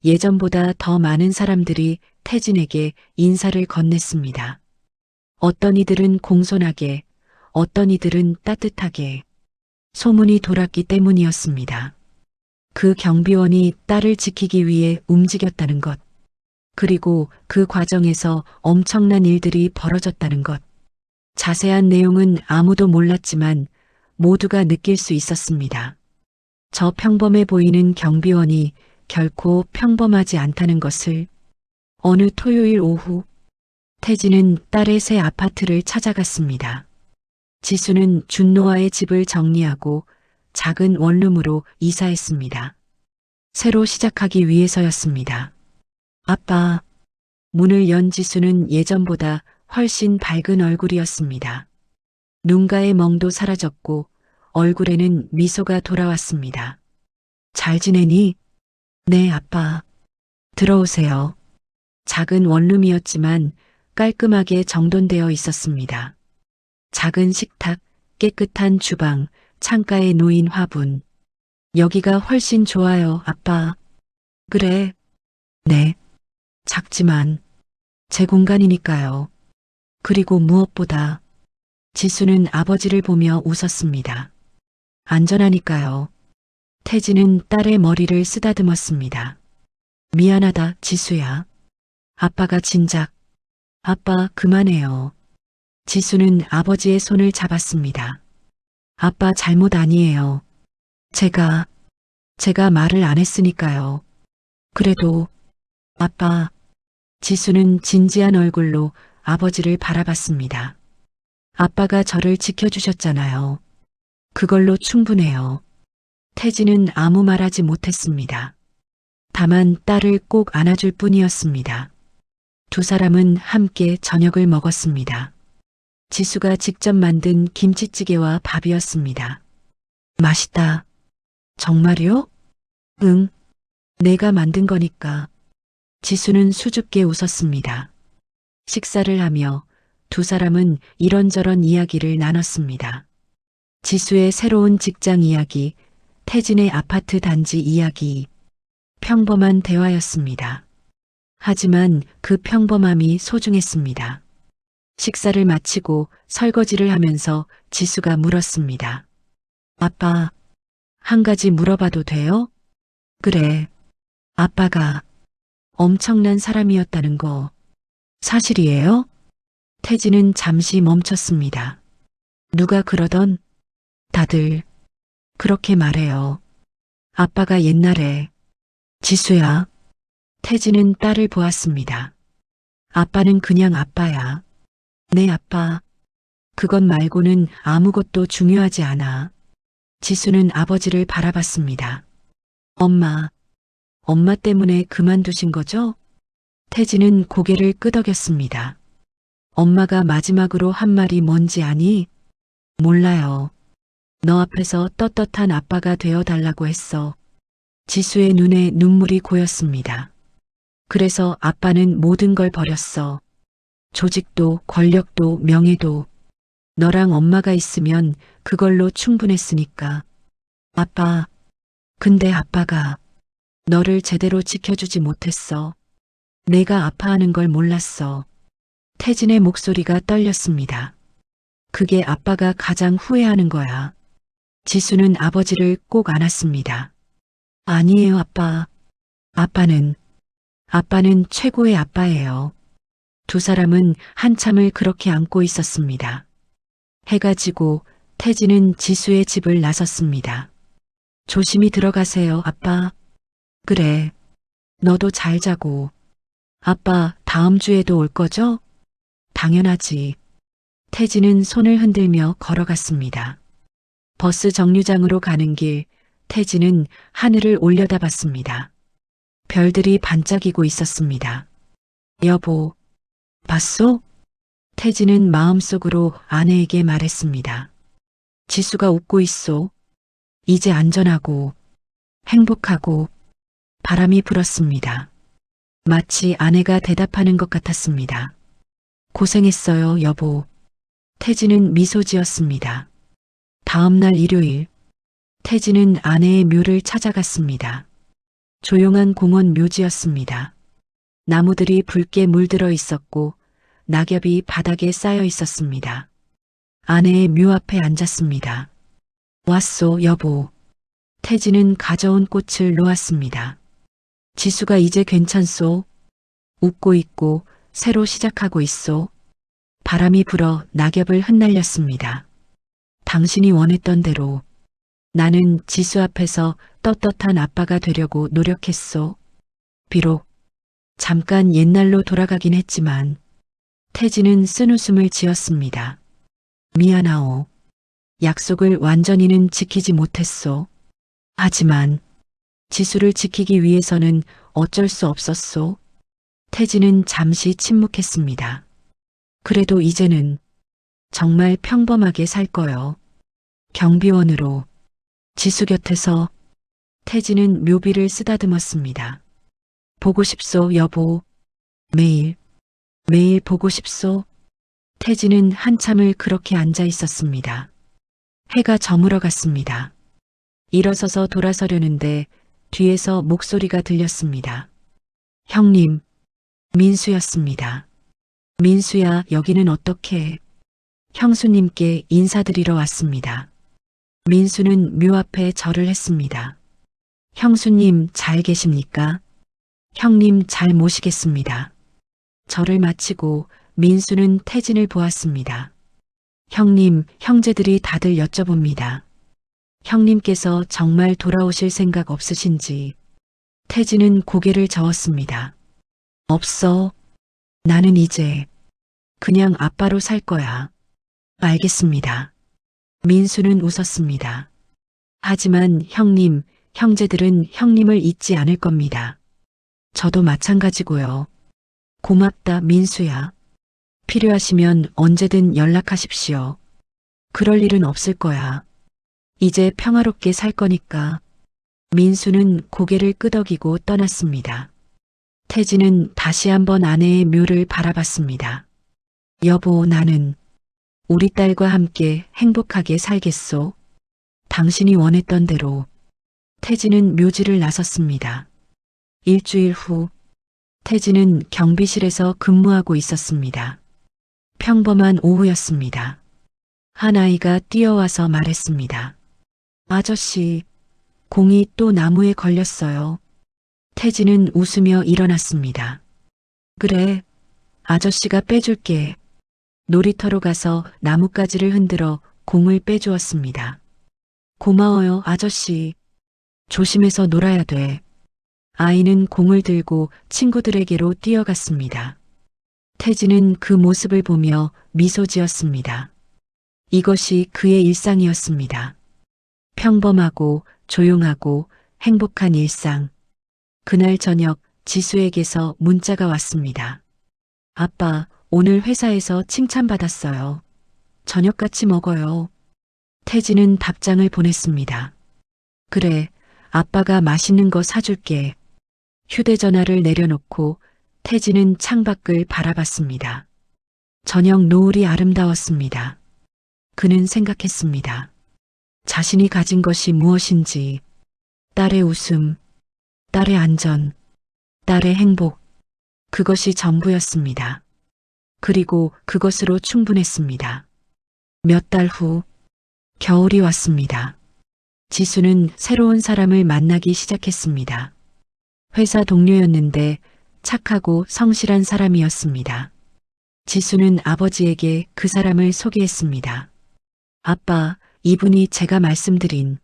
Speaker 1: 예전보다 더 많은 사람들이 태진에게 인사를 건넸습니다. 어떤 이들은 공손하게, 어떤 이들은 따뜻하게. 소문이 돌았기 때문이었습니다. 그 경비원이 딸을 지키기 위해 움직였다는 것. 그리고 그 과정에서 엄청난 일들이 벌어졌다는 것. 자세한 내용은 아무도 몰랐지만 모두가 느낄 수 있었습니다. 저 평범해 보이는 경비원이 결코 평범하지 않다는 것을. 어느 토요일 오후, 태진은 딸의 새 아파트를 찾아갔습니다. 지수는 준노아의 집을 정리하고 작은 원룸으로 이사했습니다. 새로 시작하기 위해서였습니다. 아빠. 문을 연 지수는 예전보다 훨씬 밝은 얼굴이었습니다. 눈가의 멍도 사라졌고 얼굴에는 미소가 돌아왔습니다. 잘 지내니? 네, 아빠. 들어오세요. 작은 원룸이었지만 깔끔하게 정돈되어 있었습니다. 작은 식탁, 깨끗한 주방, 창가에 놓인 화분. 여기가 훨씬 좋아요, 아빠. 그래. 네. 작지만 제 공간이니까요. 그리고 무엇보다 지수는 아버지를 보며 웃었습니다. 안전하니까요. 태진은 딸의 머리를 쓰다듬었습니다. 미안하다, 지수야. 아빠가 진작. 아빠, 그만해요. 지수는 아버지의 손을 잡았습니다. 아빠 잘못 아니에요. 제가 말을 안 했으니까요. 그래도, 아빠. 지수는 진지한 얼굴로 아버지를 바라봤습니다. 아빠가 저를 지켜주셨잖아요. 그걸로 충분해요. 태진은 아무 말하지 못했습니다. 다만 딸을 꼭 안아줄 뿐이었습니다. 두 사람은 함께 저녁을 먹었습니다. 지수가 직접 만든 김치찌개와 밥이었습니다. 맛있다. 정말요? 응. 내가 만든 거니까. 지수는 수줍게 웃었습니다. 식사를 하며 두 사람은 이런저런 이야기를 나눴습니다. 지수의 새로운 직장 이야기, 태진의 아파트 단지 이야기, 평범한 대화였습니다. 하지만 그 평범함이 소중했습니다. 식사를 마치고 설거지를 하면서 지수가 물었습니다. 아빠, 한 가지 물어봐도 돼요? 그래. 아빠가 엄청난 사람이었다는 거 사실이에요? 태진은 잠시 멈췄습니다. 누가 그러던? 다들 그렇게 말해요. 아빠가 옛날에 지수야. 태진은 딸을 보았습니다. 아빠는 그냥 아빠야. 내 아빠. 그것 말고는 아무것도 중요하지 않아. 지수는 아버지를 바라봤습니다. 엄마 때문에 그만두신 거죠? 태진은 고개를 끄덕였습니다. 엄마가 마지막으로 한 말이 뭔지 아니? 몰라요. 너 앞에서 떳떳한 아빠가 되어 달라고 했어. 지수의 눈에 눈물이 고였습니다. 그래서 아빠는 모든 걸 버렸어. 조직도, 권력도, 명예도. 너랑 엄마가 있으면 그걸로 충분했으니까. 아빠, 근데 아빠가 너를 제대로 지켜주지 못했어. 내가 아파하는 걸 몰랐어. 태진의 목소리가 떨렸습니다. 그게 아빠가 가장 후회하는 거야. 지수는 아버지를 꼭 안았습니다. 아니에요, 아빠. 아빠는 최고의 아빠예요. 두 사람은 한참을 그렇게 안고 있었습니다. 해가 지고 태진은 지수의 집을 나섰습니다. 조심히 들어가세요, 아빠. 그래. 너도 잘 자고. 아빠, 다음 주에도 올 거죠? 당연하지. 태진은 손을 흔들며 걸어갔습니다. 버스 정류장으로 가는 길, 태진은 하늘을 올려다봤습니다. 별들이 반짝이고 있었습니다. 여보, 봤소? 태진은 마음속으로 아내에게 말했습니다. 지수가 웃고 있소. 이제 안전하고 행복하고. 바람이 불었습니다. 마치 아내가 대답하는 것 같았습니다. 고생했어요, 여보. 태진은 미소 지었습니다. 다음 날 일요일, 태진은 아내의 묘를 찾아갔습니다. 조용한 공원 묘지였습니다. 나무들이 붉게 물들어 있었고 낙엽이 바닥에 쌓여 있었습니다. 아내의 묘 앞에 앉았습니다. 왔소, 여보. 태진은 가져온 꽃을 놓았습니다. 지수가 이제 괜찮소? 웃고 있고 새로 시작하고 있소. 바람이 불어 낙엽을 흩날렸습니다. 당신이 원했던 대로 나는 지수 앞에서 떳떳한 아빠가 되려고 노력했소. 비록 잠깐 옛날로 돌아가긴 했지만 태진은 쓴웃음을 지었습니다. 미안하오. 약속을 완전히는 지키지 못했소. 하지만 지수를 지키기 위해서는 어쩔 수 없었소. 태진은 잠시 침묵했습니다. 그래도 이제는 정말 평범하게 살 거요. 경비원으로 지수 곁에서. 태진은 묘비를 쓰다듬었습니다. 보고 싶소, 여보. 매일 보고 싶소. 태진은 한참을 그렇게 앉아 있었습니다. 해가 저물어 갔습니다. 일어서서 돌아서려는데 뒤에서 목소리가 들렸습니다. 형님, 민수였습니다. 민수야, 여기는 어떻게? 형수님께 인사드리러 왔습니다. 민수는 묘 앞에 절을 했습니다. 형수님 잘 계십니까? 형님 잘 모시겠습니다. 절을 마치고 민수는 태진을 보았습니다. 형님, 형제들이 다들 여쭤봅니다. 형님께서 정말 돌아오실 생각 없으신지. 태진은 고개를 저었습니다. 없어. 나는 이제 그냥 아빠로 살 거야. 알겠습니다. 민수는 웃었습니다. 하지만 형님, 형제들은 형님을 잊지 않을 겁니다. 저도 마찬가지고요. 고맙다, 민수야. 필요하시면 언제든 연락하십시오. 그럴 일은 없을 거야. 이제 평화롭게 살 거니까. 민수는 고개를 끄덕이고 떠났습니다. 태진은 다시 한번 아내의 묘를 바라봤습니다. 여보, 나는 우리 딸과 함께 행복하게 살겠소. 당신이 원했던 대로. 태진은 묘지를 나섰습니다. 일주일 후, 태진은 경비실에서 근무하고 있었습니다. 평범한 오후였습니다. 한 아이가 뛰어와서 말했습니다. 아저씨, 공이 또 나무에 걸렸어요. 태진은 웃으며 일어났습니다. 그래, 아저씨가 빼줄게. 놀이터로 가서 나뭇가지를 흔들어 공을 빼주었습니다. 고마워요, 아저씨. 조심해서 놀아야 돼. 아이는 공을 들고 친구들에게로 뛰어갔습니다. 태진은 그 모습을 보며 미소 지었습니다. 이것이 그의 일상이었습니다. 평범하고 조용하고 행복한 일상. 그날 저녁 지수에게서 문자가 왔습니다. 아빠, 오늘 회사에서 칭찬받았어요. 저녁 같이 먹어요. 태진은 답장을 보냈습니다. 그래, 아빠가 맛있는 거 사줄게. 휴대전화를 내려놓고 태진은 창밖을 바라봤습니다. 저녁 노을이 아름다웠습니다. 그는 생각했습니다. 자신이 가진 것이 무엇인지, 딸의 웃음, 딸의 안전, 딸의 행복, 그것이 전부였습니다. 그리고 그것으로 충분했습니다. 몇 달 후, 겨울이 왔습니다. 지수는 새로운 사람을 만나기 시작했습니다. 회사 동료였는데 착하고 성실한 사람이었습니다. 지수는 아버지에게 그 사람을 소개했습니다. 아빠, 이분이 제가 말씀드린.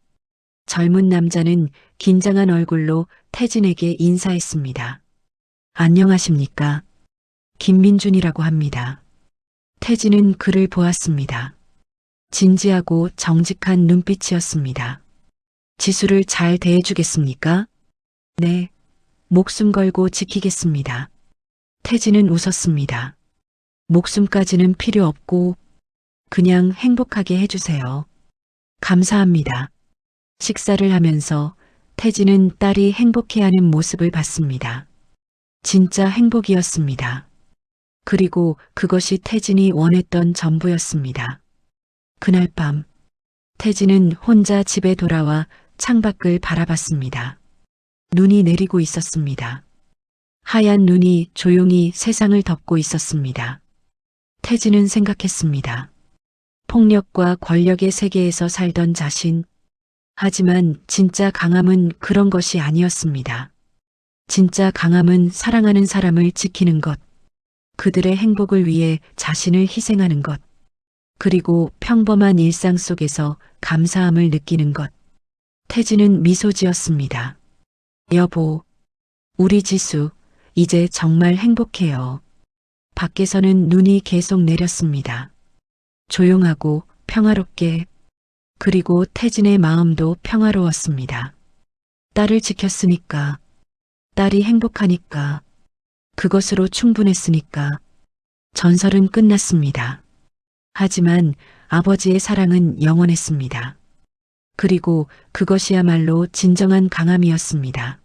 Speaker 1: 젊은 남자는 긴장한 얼굴로 태진에게 인사했습니다. 안녕하십니까? 김민준이라고 합니다. 태진은 그를 보았습니다. 진지하고 정직한 눈빛이었습니다. 지수를 잘 대해주겠습니까? 네, 목숨 걸고 지키겠습니다. 태진은 웃었습니다. 목숨까지는 필요 없고 그냥 행복하게 해주세요. 감사합니다. 식사를 하면서 태진은 딸이 행복해하는 모습을 봤습니다. 진짜 행복이었습니다. 그리고 그것이 태진이 원했던 전부였습니다. 그날 밤, 태진은 혼자 집에 돌아와 창밖을 바라봤습니다. 눈이 내리고 있었습니다. 하얀 눈이 조용히 세상을 덮고 있었습니다. 태진은 생각했습니다. 폭력과 권력의 세계에서 살던 자신, 하지만 진짜 강함은 그런 것이 아니었습니다. 진짜 강함은 사랑하는 사람을 지키는 것, 그들의 행복을 위해 자신을 희생하는 것, 그리고 평범한 일상 속에서 감사함을 느끼는 것. 태진은 미소 지었습니다. 여보, 우리 지수, 이제 정말 행복해요. 밖에서는 눈이 계속 내렸습니다. 조용하고 평화롭게, 그리고 태진의 마음도 평화로웠습니다. 딸을 지켰으니까, 딸이 행복하니까, 그것으로 충분했으니까, 전설은 끝났습니다. 하지만 아버지의 사랑은 영원했습니다. 그리고 그것이야말로 진정한 강함이었습니다.